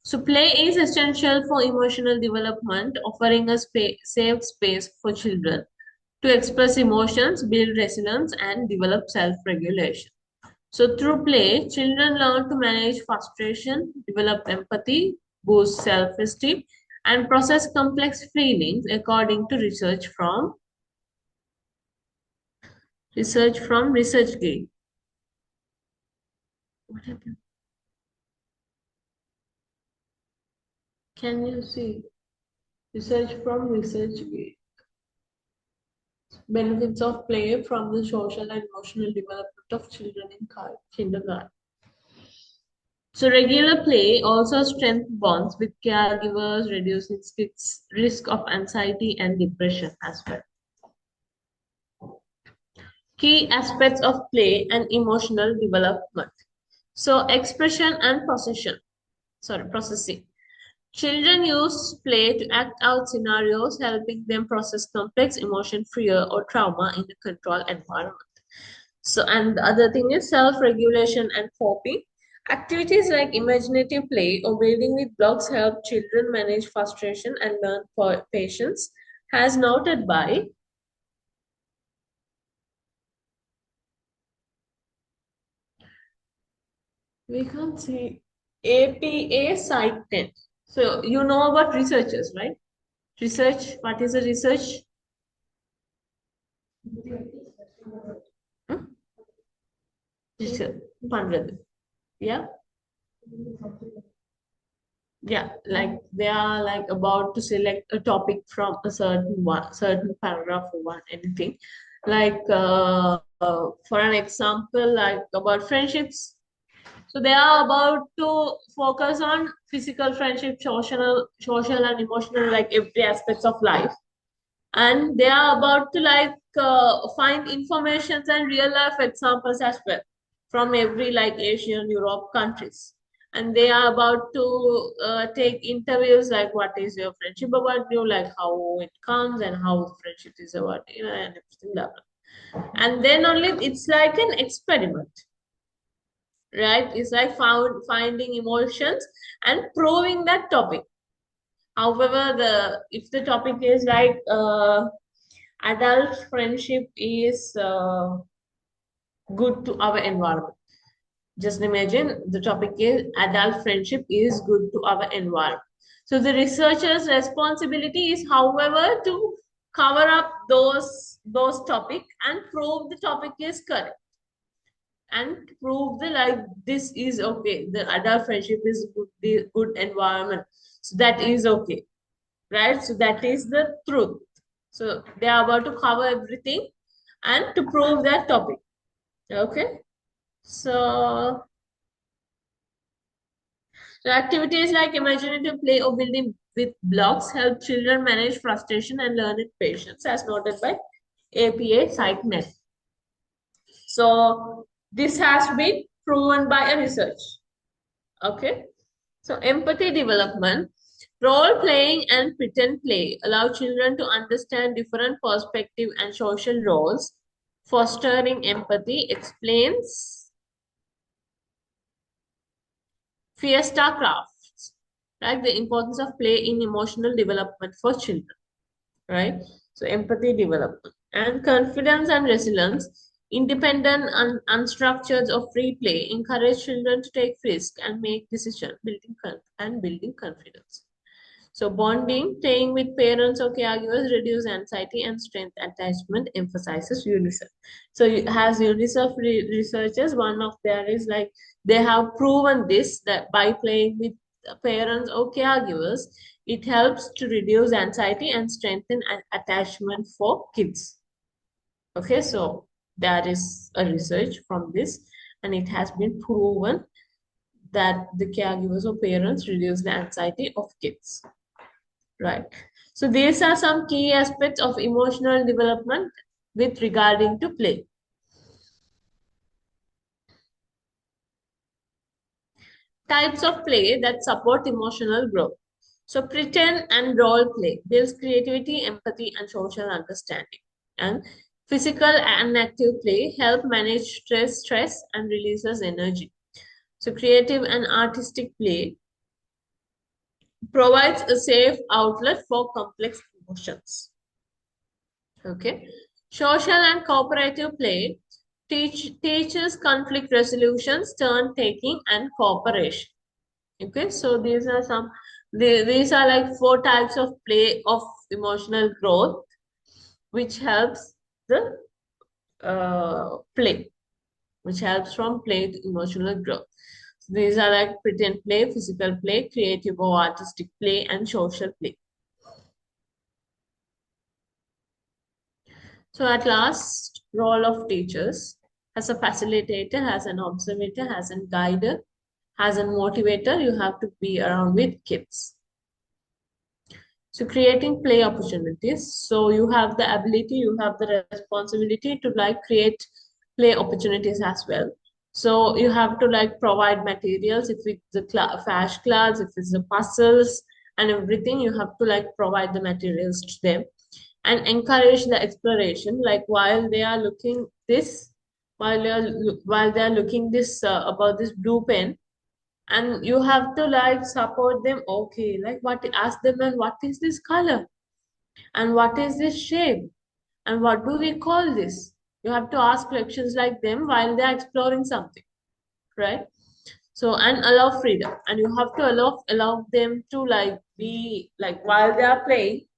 So, play is essential for emotional development, offering a safe space for children to express emotions, build resilience, and develop self regulation. So, through play, children learn to manage frustration, develop empathy, boost self esteem, and process complex feelings according to ResearchGate. What happened? Can you see? Research from ResearchGate. Benefits of play from the social and emotional development of children in kindergarten. So regular play also strengthens bonds with caregivers, reducing risk of anxiety and depression as well. Key aspects of play and emotional development. So expression and processing. Children use play to act out scenarios, helping them process complex emotion, fear, or trauma in a controlled environment. So, and the other thing is self-regulation and coping. Activities like imaginative play or building with blocks help children manage frustration and learn patience, as noted by we can't see APA Site 10. So you know about researchers, right? Research, what is a research? Hmm? Research. Pandrat. Yeah. Yeah, like they are like about to select a topic from a certain paragraph or one anything. Like for an example, like about friendships. So they are about to focus on physical friendship, social and emotional, like every aspects of life, and they are about to like find informations and real life examples as well from every like Asian, Europe countries, and they are about to take interviews like what is your friendship about you, like how it comes and how the friendship is about you know, and everything like that. And then only it's like an experiment, right? It's like finding emotions and proving that topic. However, the if the topic is like adult friendship is good to our environment. Just imagine the topic is adult friendship is good to our environment. So the researcher's responsibility is, however, to cover up those topic and prove the topic is correct and prove the like this is okay. The adult friendship is good environment. So that is okay, right? So that is the truth. So they are about to cover everything and to prove that topic. Okay. So the activities like imaginative play or building with blocks help children manage frustration and learn it patience, as noted by APA PsychNet. So this has been proven by a research. Okay. So empathy development, role playing and pretend play allow children to understand different perspectives and social roles, fostering empathy, explains Fiesta Crafts, right? The importance of play in emotional development for children, right? So empathy development and confidence and resilience, independent and unstructured or free play encourage children to take risk and make decisions, building confidence. So bonding, playing with parents or caregivers reduce anxiety and strength attachment, emphasizes UNICEF. So has UNICEF researchers, one of there is like they have proven this that by playing with parents or caregivers, it helps to reduce anxiety and strengthen attachment for kids. Okay, so there is a research from this and it has been proven that the caregivers or parents reduce the anxiety of kids, right? So these are some key aspects of emotional development with regarding to play. Types of play that support emotional growth. So pretend and role play builds creativity, empathy, and social understanding. And physical and active play help manage stress, and releases energy. So creative and artistic play provides a safe outlet for complex emotions. Okay. Social and cooperative play teaches conflict resolutions, turn taking, and cooperation. Okay, so these are like four types of play of emotional growth, which helps the play, which helps from play to emotional growth. So these are like pretend play, physical play, creative or artistic play, and social play. So at last, role of teachers as a facilitator, as an observer, as a guider, as a motivator, you have to be around with kids. So creating play opportunities. So you have the ability, you have the responsibility to like create play opportunities as well. So you have to like provide materials if it's the flash cards, if it's the puzzles and everything, you have to like provide the materials to them and encourage the exploration. Like while they are looking this, while they are looking this about this blue pen, and you have to like support them. Okay, like what, ask them, and what is this color, and what is this shape, and what do we call this? You have to ask questions like them while they're exploring something, right? So and allow freedom, and you have to allow them to like be like while they are playing,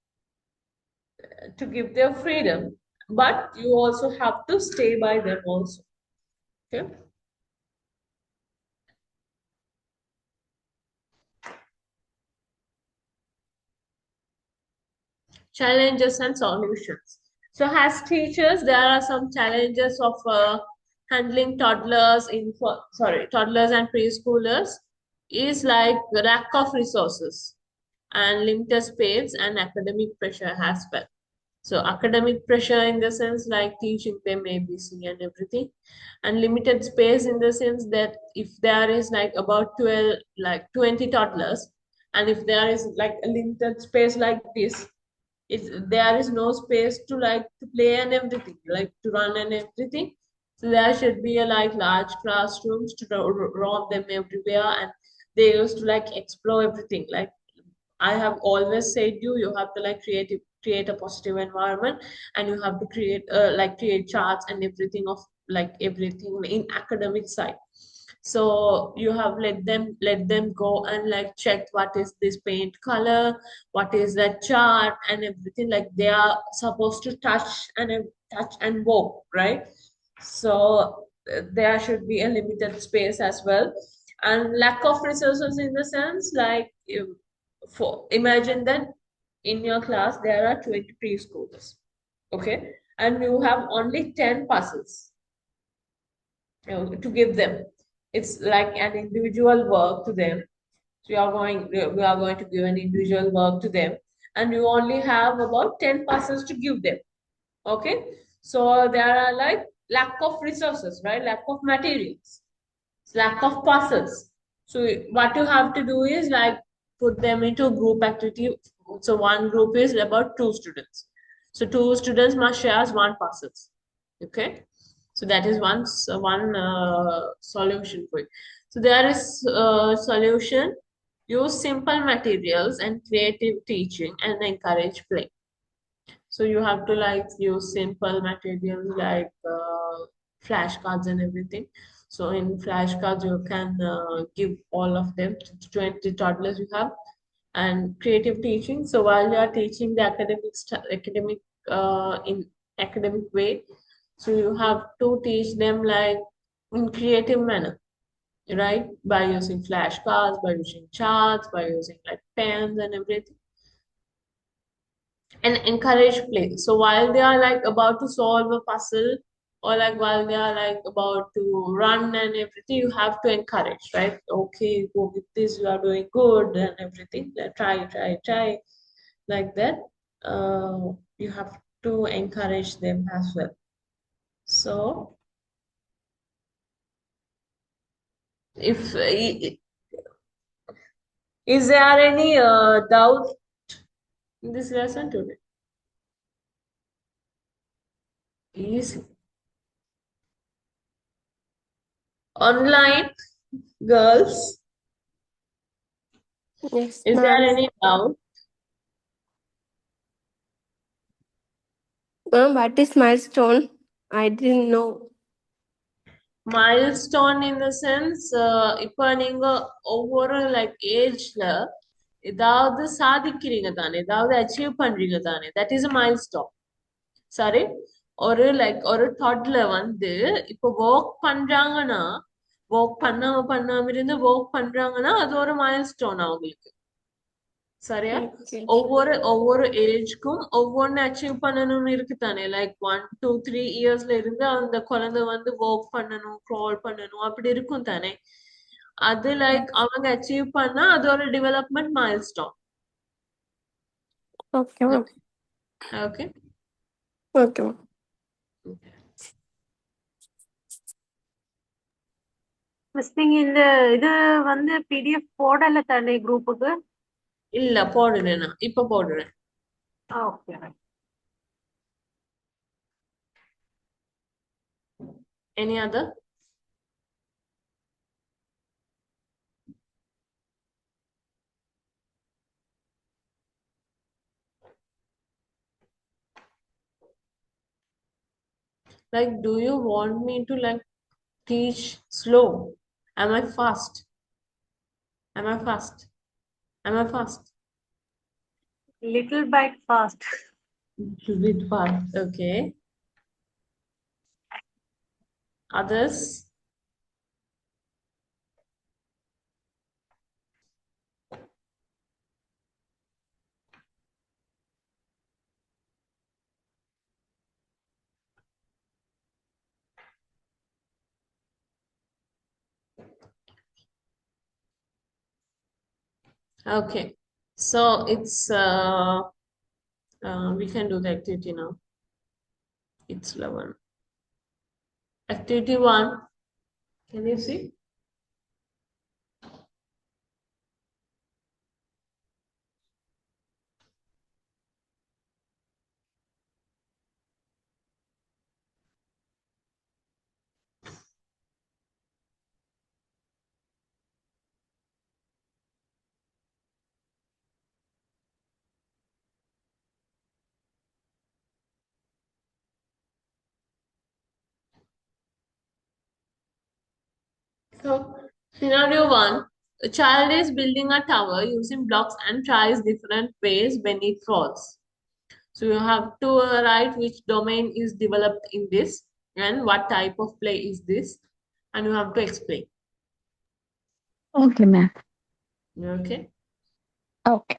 to give their freedom, but you also have to stay by them also. Okay. Challenges and solutions. So, as teachers, there are some challenges of handling toddlers and preschoolers is like the lack of resources and limited space and academic pressure as well. So academic pressure in the sense like teaching them ABC and everything, and limited space in the sense that if there is like about 12, like 20 toddlers, and if there is like a limited space like this, it's there is no space to like to play and everything, like to run and everything. So there should be a like large classrooms to roam them everywhere, and they used to like explore everything. Like I have always said you have to like create a positive environment, and you have to create charts and everything of like everything in academic side. So you have let them go and like check what is this paint color, what is that chart and everything. Like they are supposed to touch and walk, right? So there should be a limited space as well, and lack of resources in the sense like for imagine that in your class there are 20 preschoolers, okay, and you have only 10 puzzles, to give them. It's like an individual work to them. So we are going to give an individual work to them, and you only have about 10 puzzles to give them. Okay, so there are like lack of resources, right? Lack of materials, lack of puzzles. So what you have to do is like put them into group activity. So one group is about two students. So two students must share one puzzles. Okay, so that is one solution for it. So there is solution. Use simple materials and creative teaching and encourage play. So you have to like use simple materials like flashcards and everything. So in flashcards, you can give all of them to 20 toddlers you have, and creative teaching. So while you are teaching the in academic way, so you have to teach them like in creative manner, right? By using flashcards, by using charts, by using like pens and everything, and encourage play. So while they are like about to solve a puzzle or like while they are like about to run and everything, you have to encourage, right? Okay, go with this, you are doing good and everything. Like, try, like that. You have to encourage them as well. So, if is there any doubt in this lesson today? Easy. Online, girls, Yes, is there ma'am. any doubt? Ma'am, what is milestone? I didn't know. Milestone in the sense, இப்போ நீங்க ஒவ்வொரு like ஏஜ்ல ஏதாவது சாதிக்கிறீங்க தானே, ஏதாவது achieve பண்றீங்க தானே, that is a milestone. சரி, ஒரு லைக் ஒரு toddler வந்து இப்போ ஒர்க் பண்றாங்கன்னா, ஒர்க் பண்ணாம இருந்து ஒர்க் பண்றாங்கன்னா அது ஒரு milestone அவங்களுக்கு. சரியா? Okay. ஒவ்வொரு ஏஜ்க்கும் ஒவ்வொன்னு அச்சீவ் பண்ணணும்னு இருக்கு தானே, லைக் 1 2 3 இயர்ஸ்ல இருந்து அந்த குழந்தை வந்து ஒர்க் பண்ணணும், க்ரால் பண்ணணும், அப்படி இருக்கும் தானே. அது லைக் அவங்க அச்சீவ் பண்ணா அது ஒரு development milestone. Okay, ma'am. Okay. Okay, ma'am. Miss நீங்க இந்த இது வந்து பிடிஎஃப் போடல தானே குரூப்புக்கு? இல்ல, போடுறேன், நான் இப்ப போடுறேன். Okay. Any other? Like, do you want me to like teach slow? Am I fast? Am I fast? Am I fast? Little byte fast. Little bit fast. Okay. Others? Okay. So it's we can do the activity now. It's 11. Activity 1. Can you see? So, scenario 1. A child is building a tower using blocks and tries different ways when it falls. So, you have to write which domain is developed in this and what type of play is this, and you have to explain. Okay, ma'am. Okay. Okay.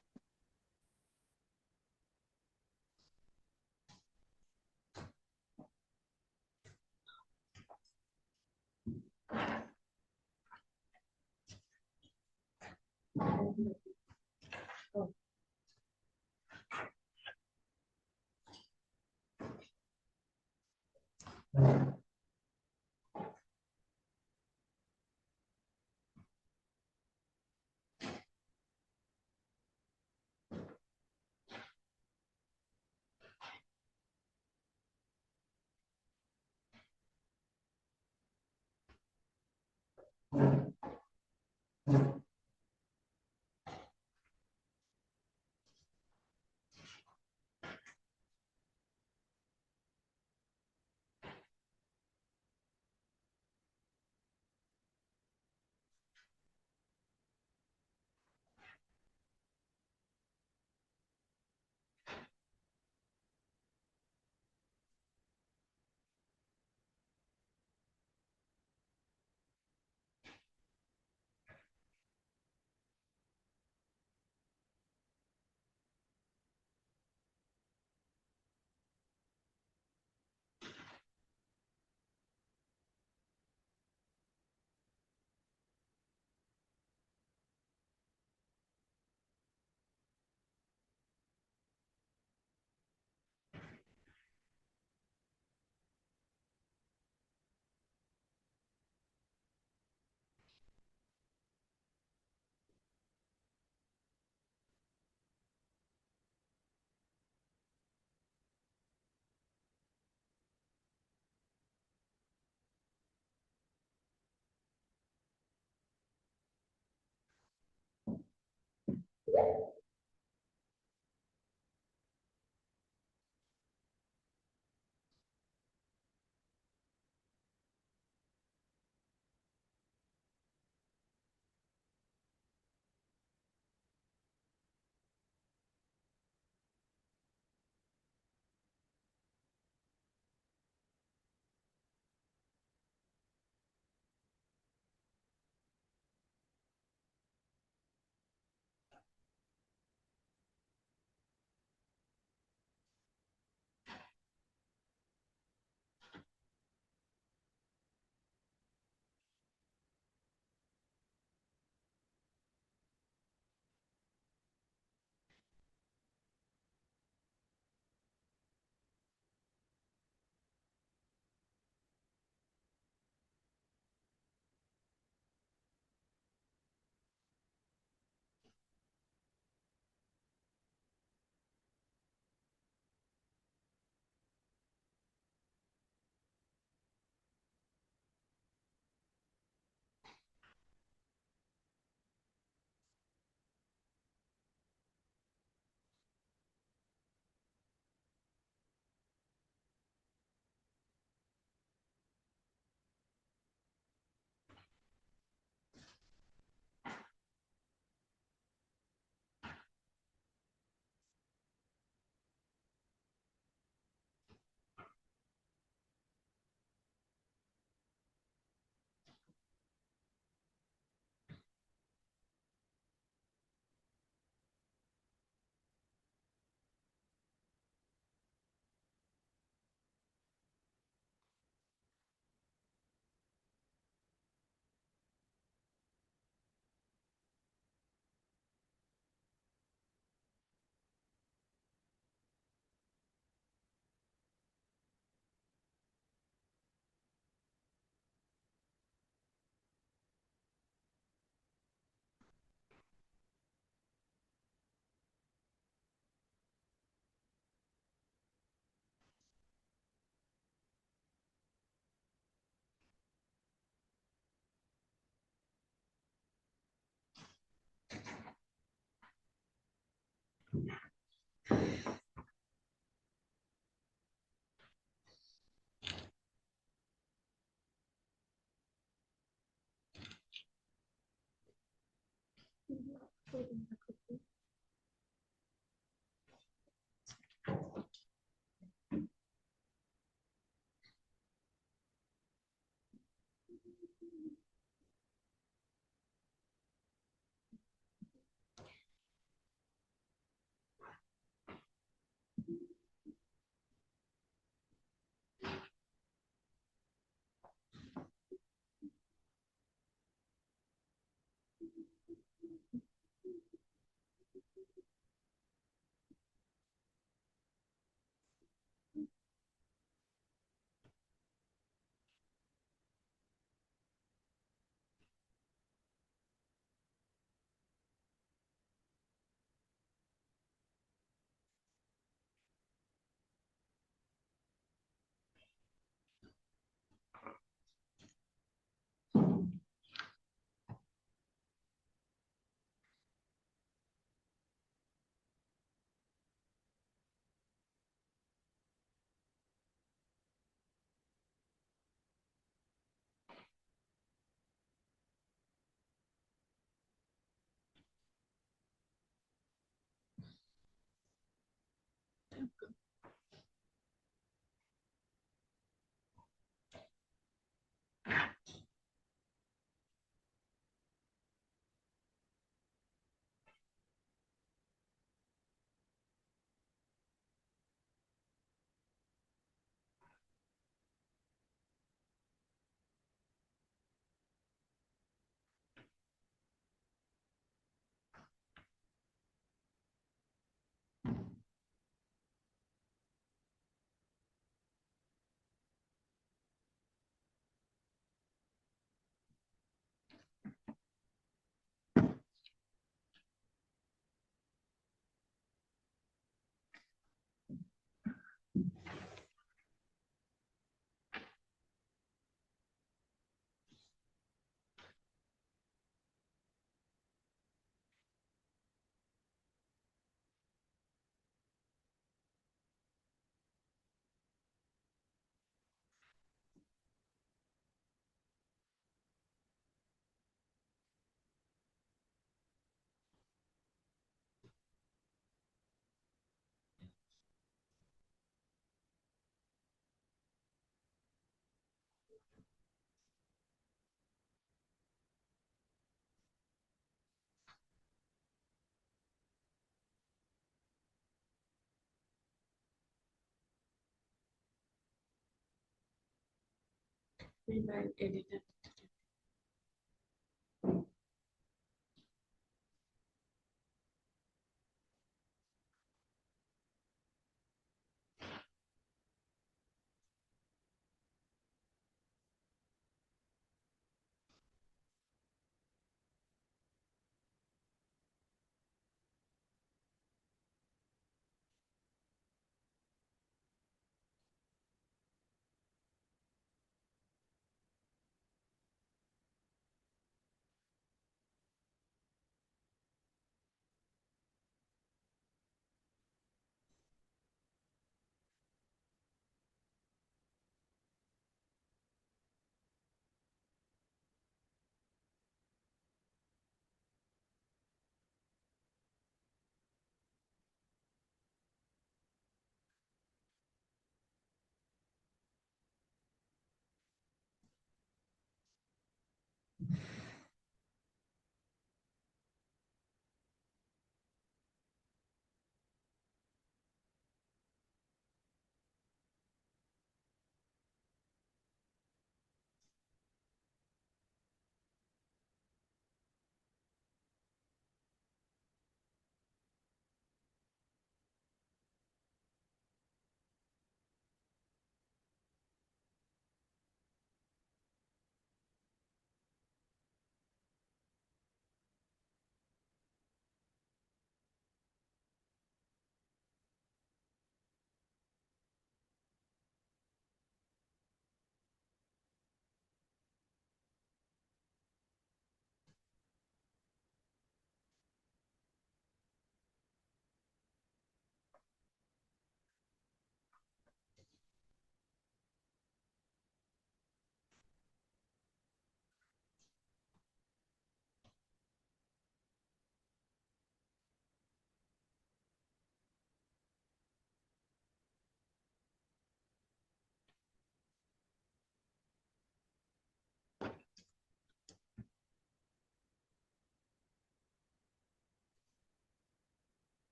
Maybe I edited.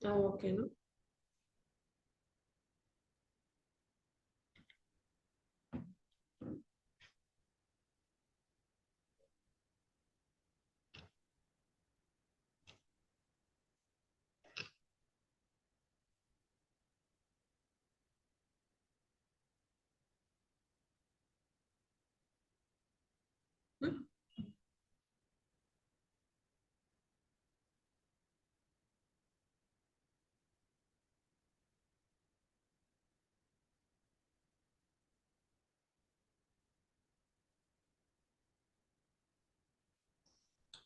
Oh, okay, no? Hmm?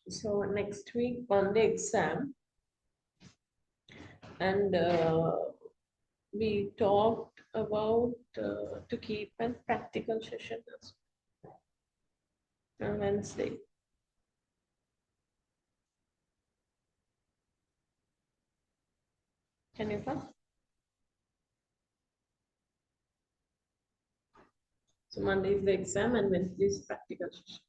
So next week, Monday exam, and we talked about to keep a practical session on Wednesday. Can you come? So Monday is the exam and Wednesday is practical session.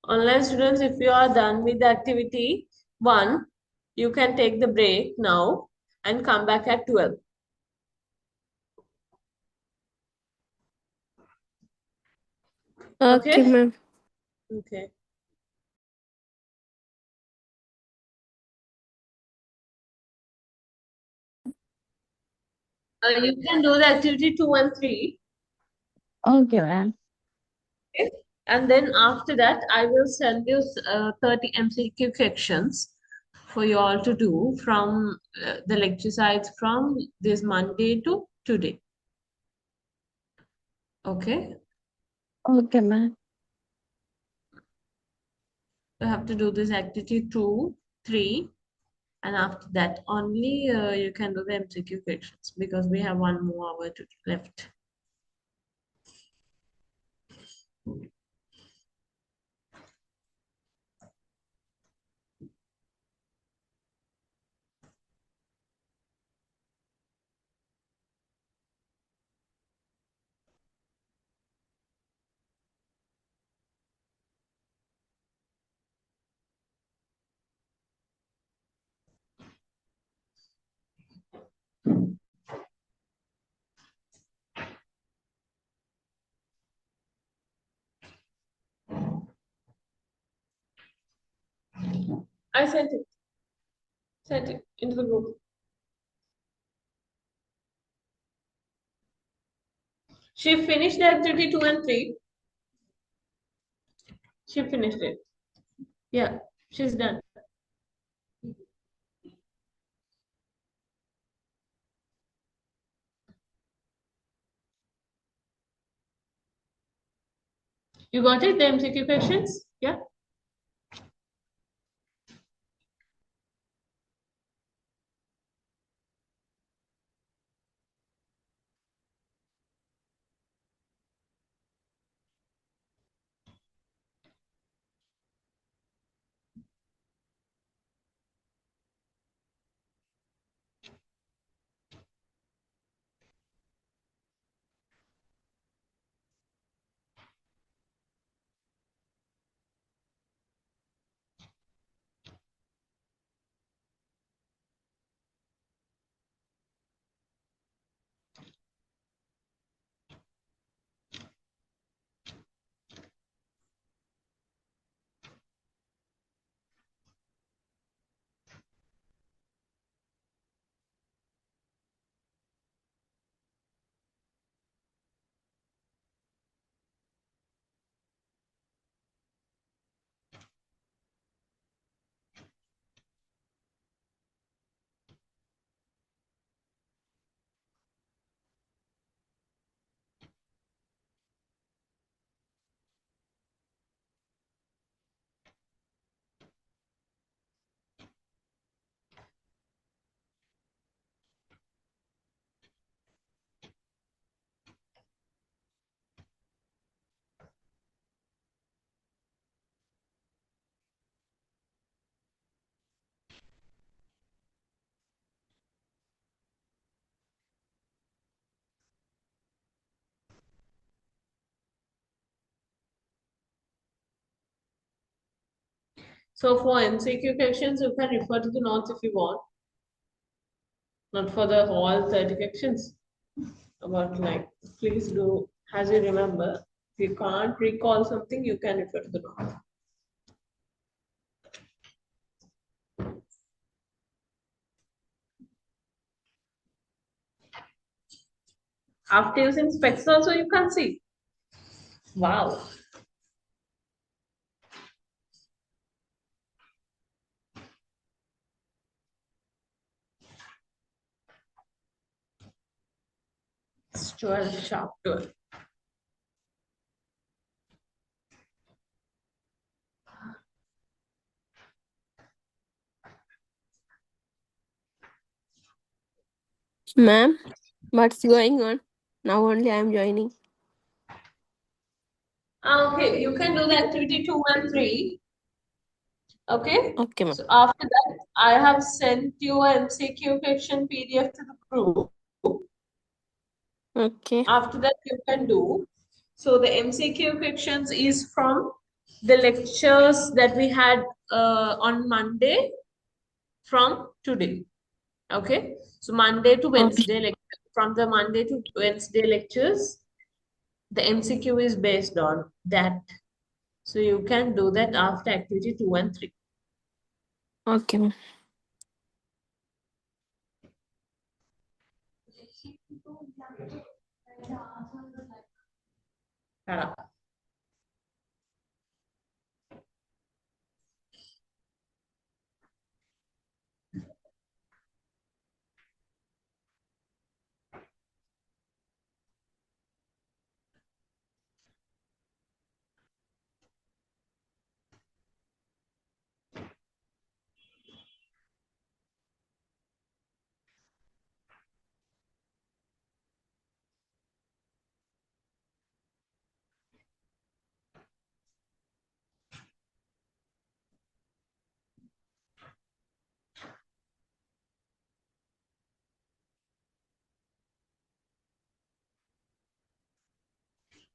Online students, if you are done with the activity 1, you can take the break now and come back at 12. Okay, Okay? ma'am. Okay. You can do the activity 2 and 3. Okay, ma'am. Okay? And then after that, I will send you 30 MCQ questions for you all to do from the lecture sites from this Monday to today. Okay? Okay, ma'am. You have to do this activity 2, 3, and after that only you can do the MCQ questions because we have 1 more hour left. I sent it. Sent it into the group. She finished the activity 2 and 3. She finished it. Yeah, she's done. You got it? The MCQ questions? Yeah. So for MCQ questions, you can refer to the notes if you want, not for the whole 30 questions. But like, please do, as you remember, if you can't recall something, you can refer to the notes. After using specs also, you can see. Wow. It's 12 sharp 12. Ma'am, what's going on? Now only I am joining. Okay, you can do the activity 2 and 3. Okay. Okay, ma'am. So after that, I have sent you a MCQ question PDF to the group. Okay. After that, you can do. So the MCQ questions is from the lectures that we had on Monday from today. Okay, so Monday to Okay. Wednesday lecture. From the Monday to Wednesday lectures, the MCQ is based on that. So you can do that after activity 2 and 3. Okay, ma'am. Ah.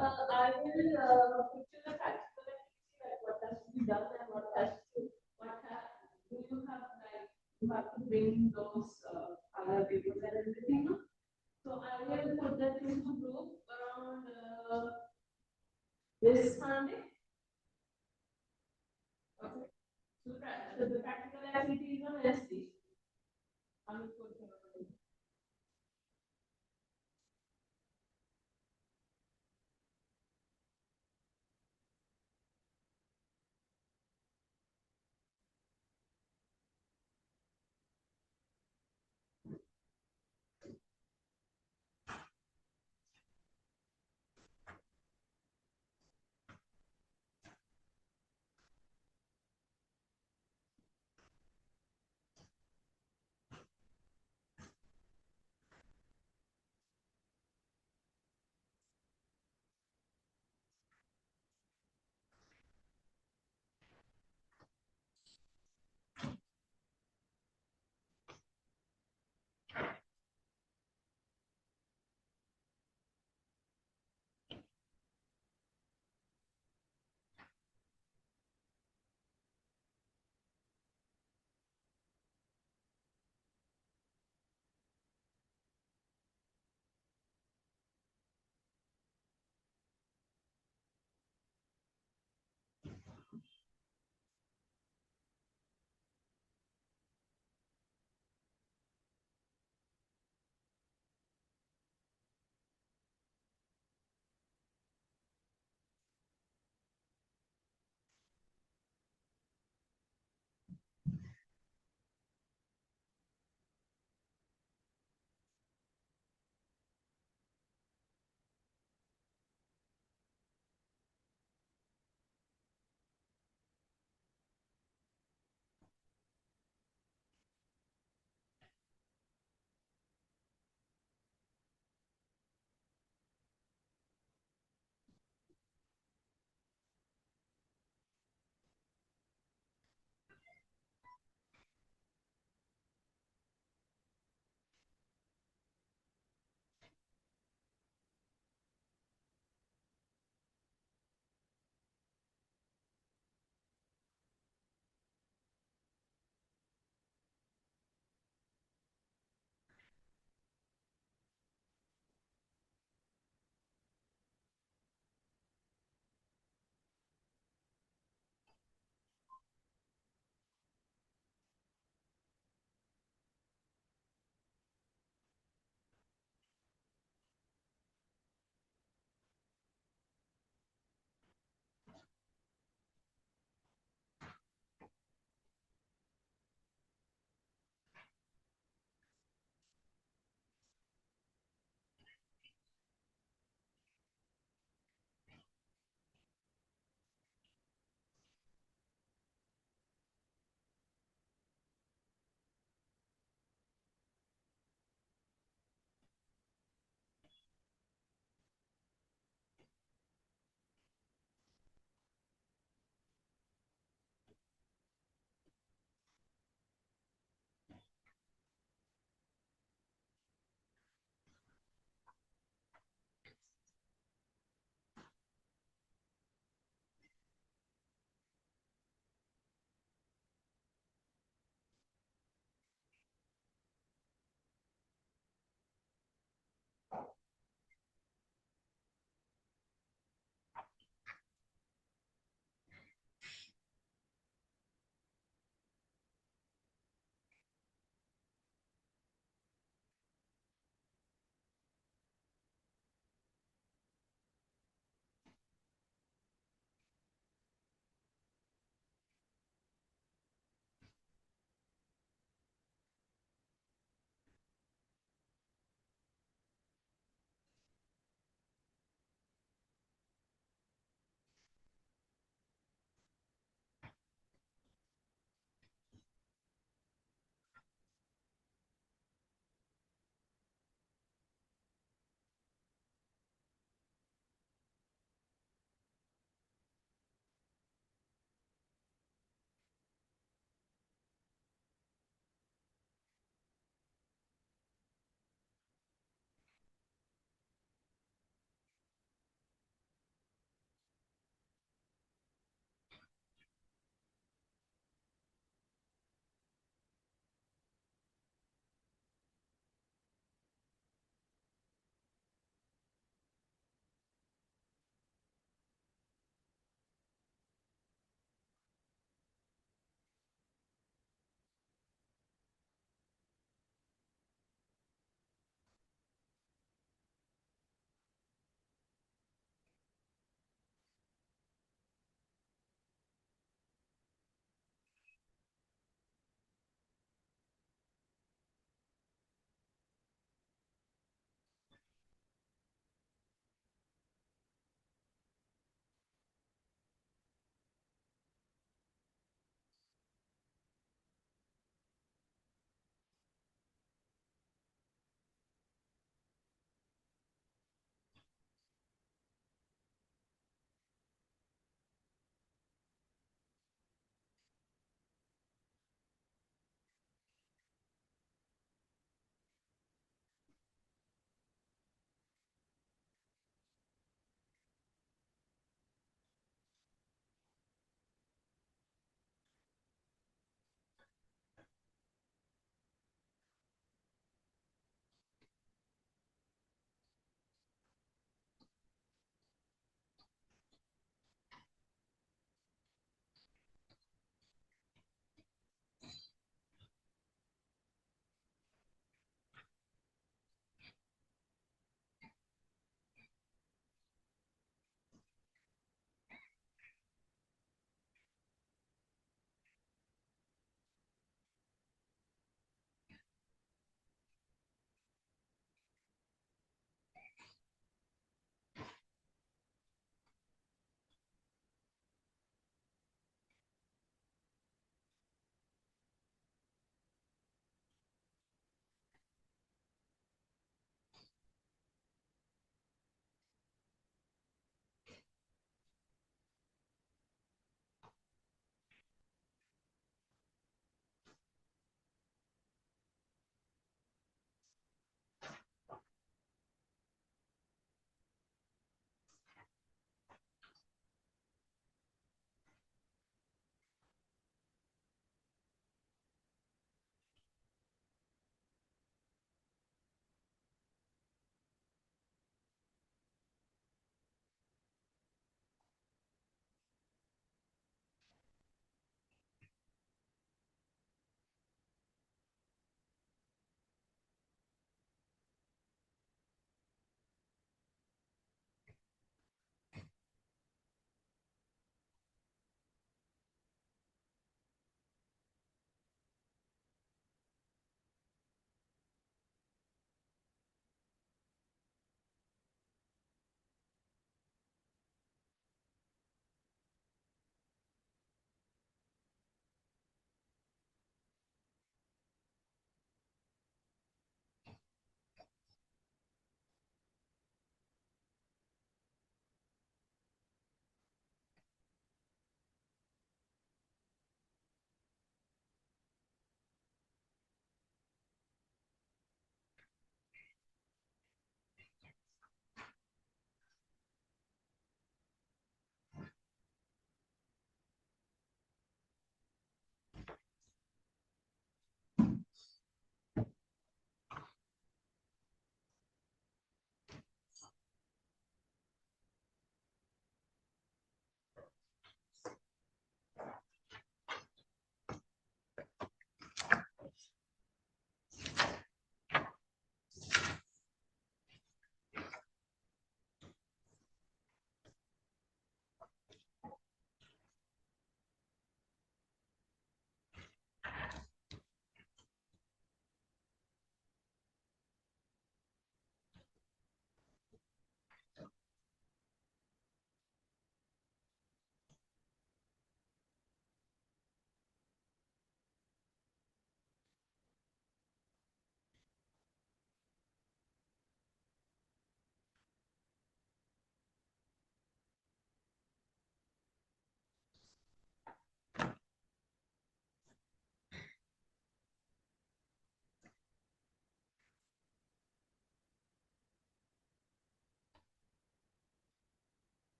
I will put you the practical activity, like what has to be done and do you have, like you have to bring those other papers and everything. No? So I will put that into group around this Sunday. Okay. So the practical activity is on SD. I will put it.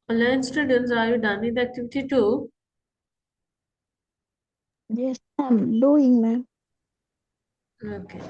Online students, are you done with the activity too? Yes, I'm doing, ma'am. Okay.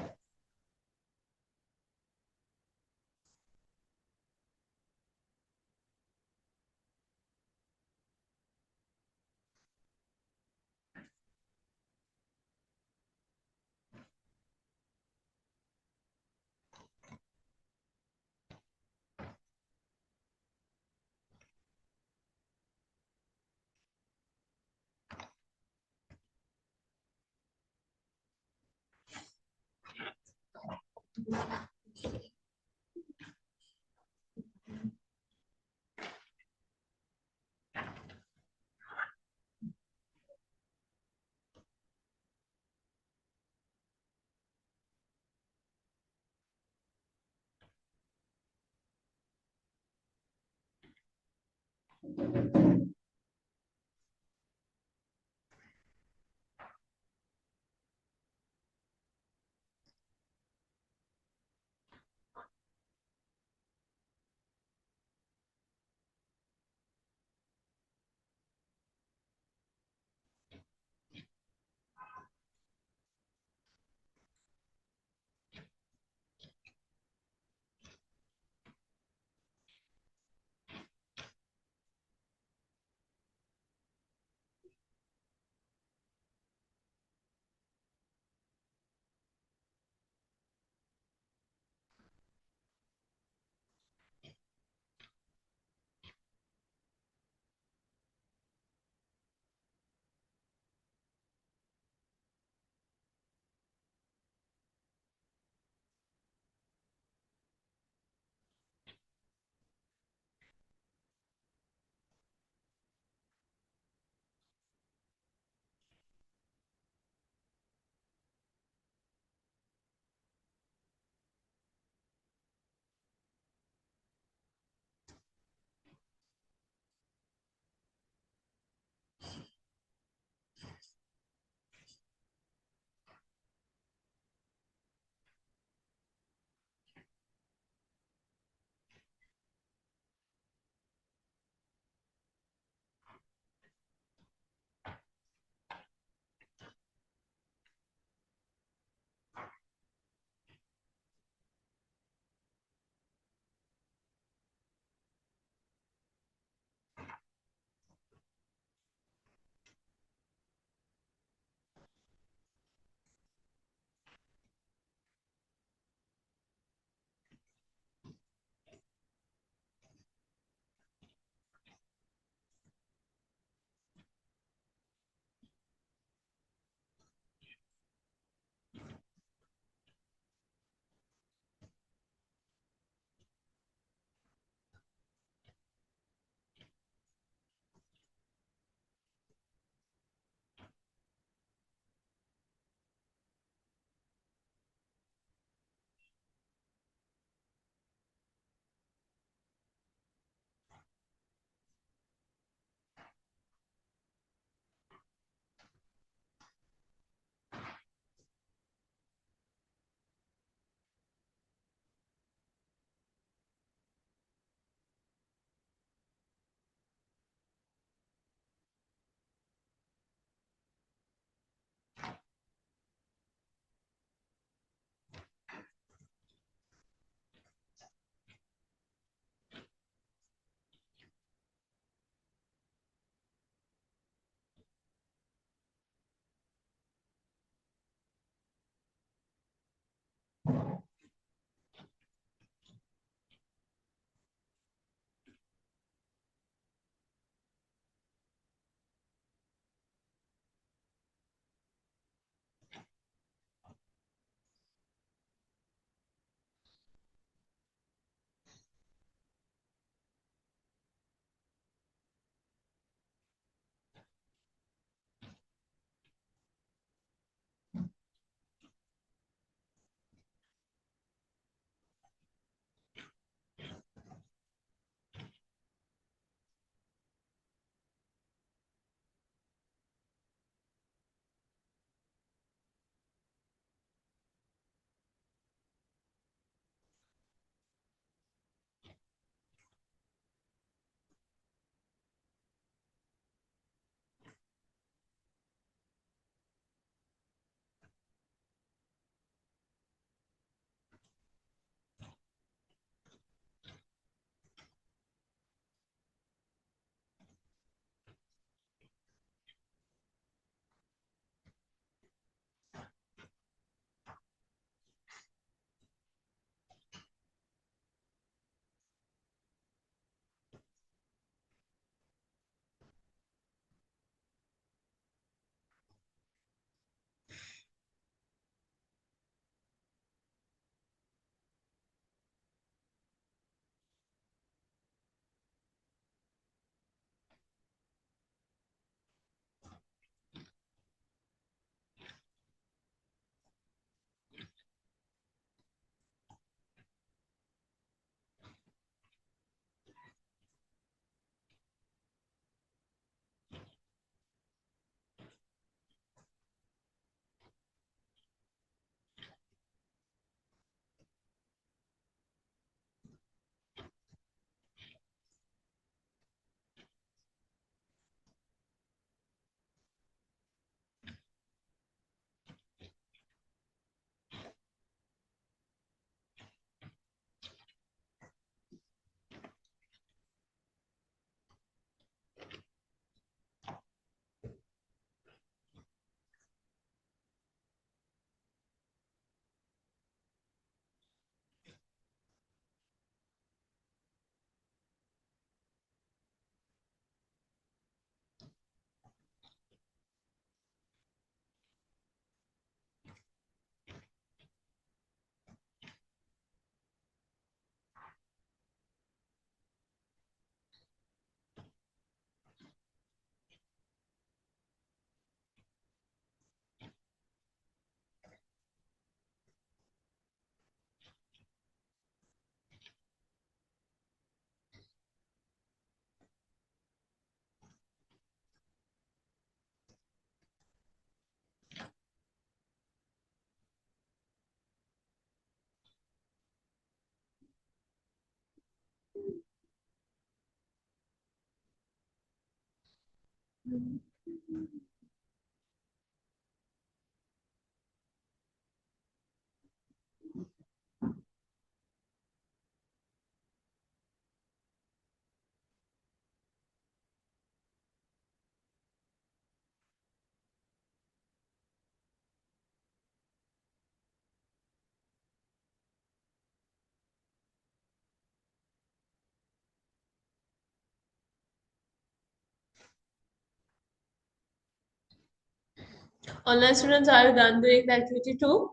Online students, are you done doing the activity too?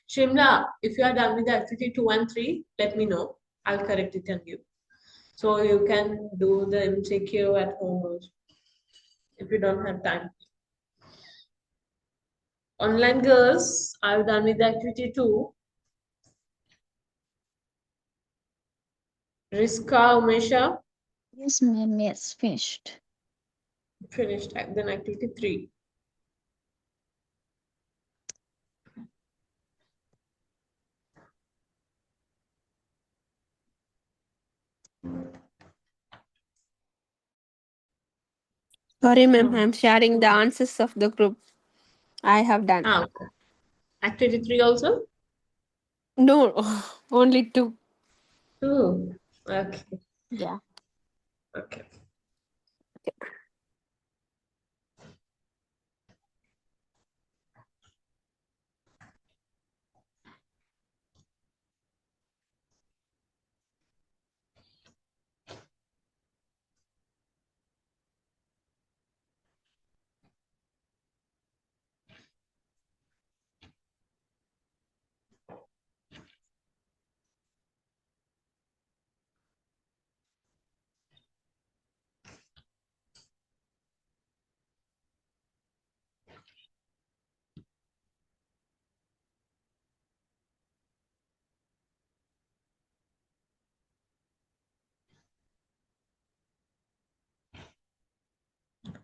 Shimla, if you are done with the activity 2 and 3, let me know. I'll correct it and you. So you can do the MCQ at home also, if you don't have time. Online girls, are you done with the activity 2? Riska, Umesha, Yes, ma'am. Yes, finished. finished. Then activity 3. Sorry, ma'am. I'm sharing the answers of the group. I have done. Okay. Activity 3 also? No, only 2. 2. Okay. Yeah. Okay.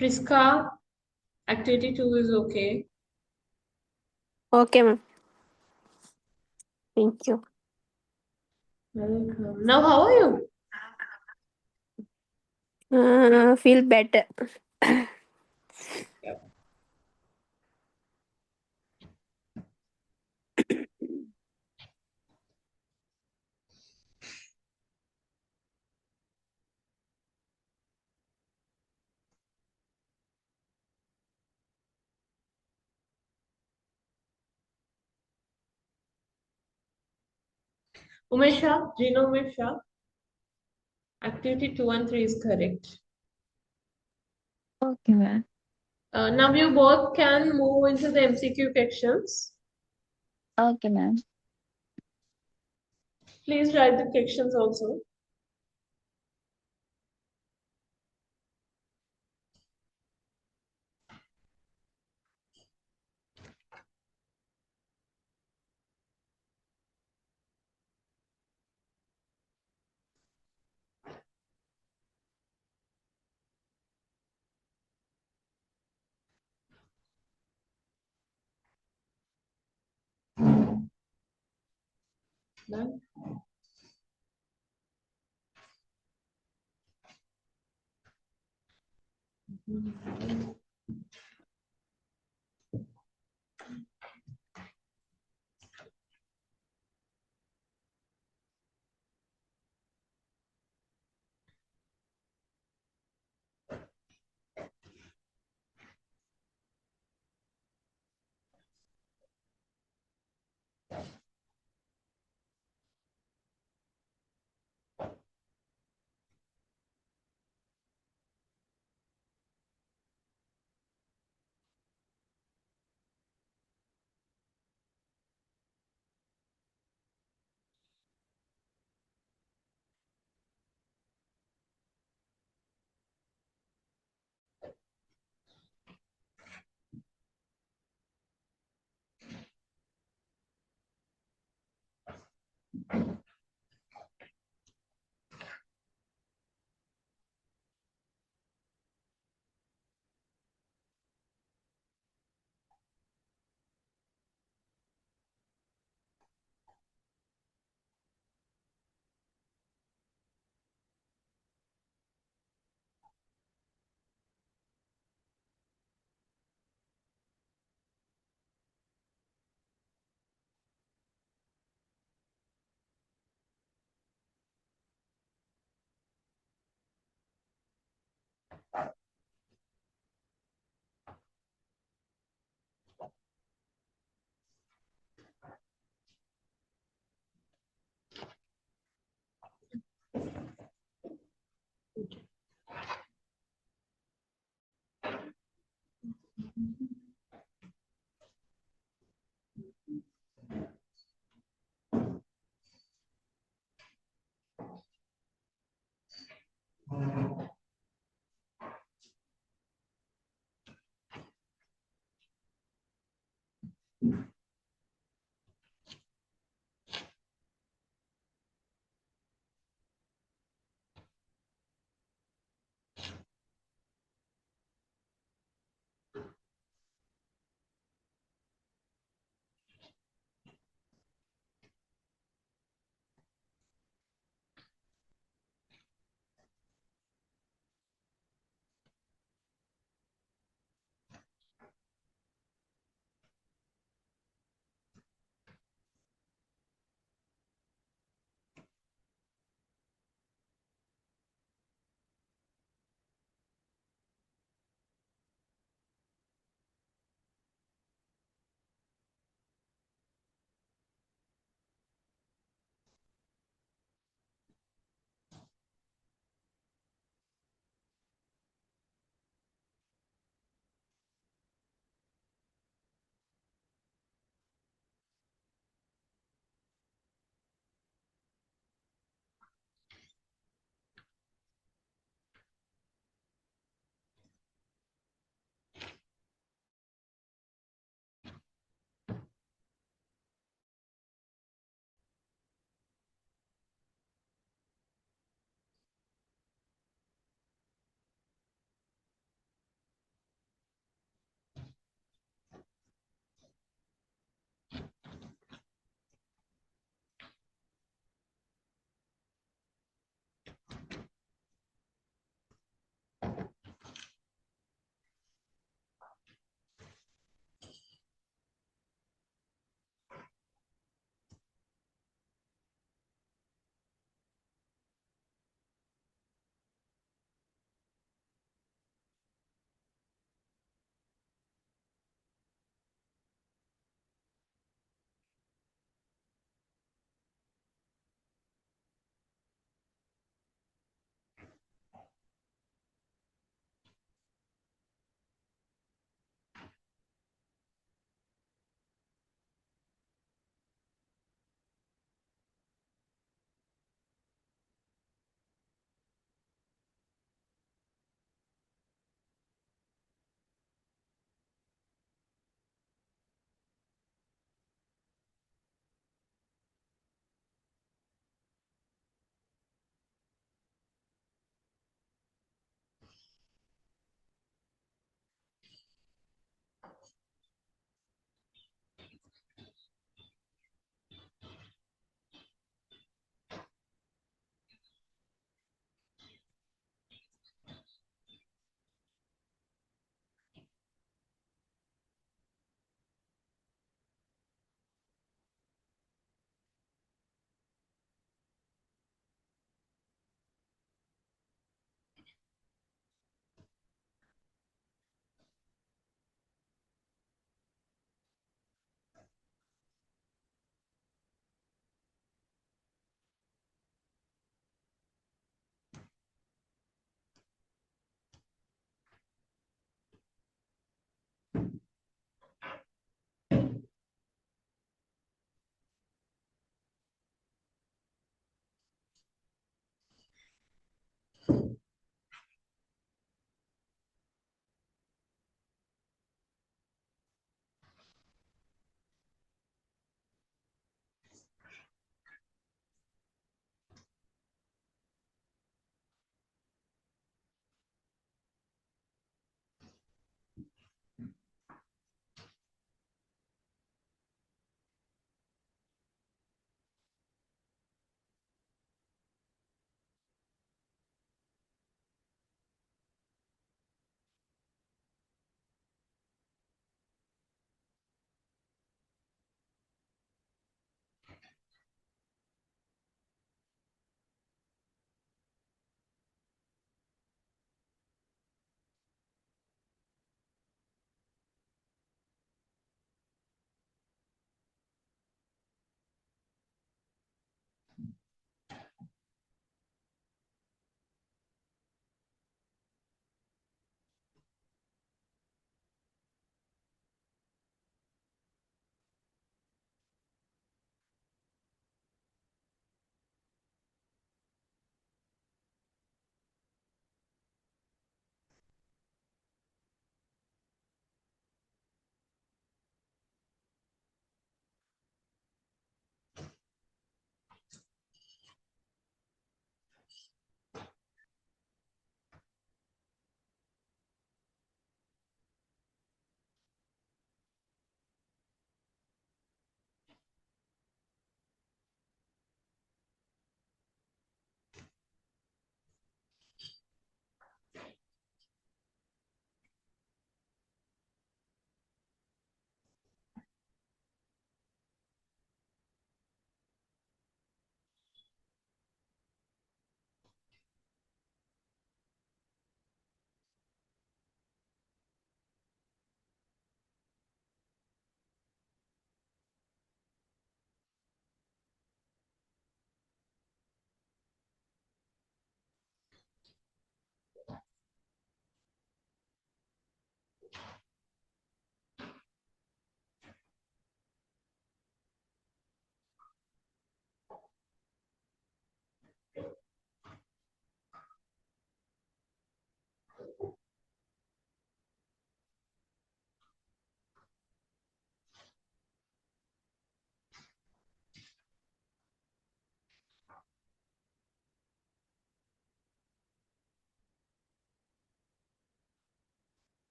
Riska, activity 2 is okay. Okay, ma'am. Thank you. Welcome. Now, how are you? Feel better. Yep. Umesha, Gino Umesha, activity 2 and 3 is correct. Okay, ma'am. Now you both can move into the MCQ questions. Okay, ma'am. Please write the questions also. Done.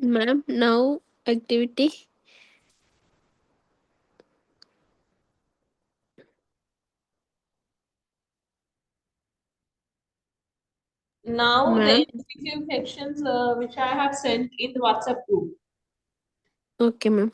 Ma'am, now activity. Now the Ma'am. MCQ sections which I have sent in the WhatsApp group. Okay, ma'am.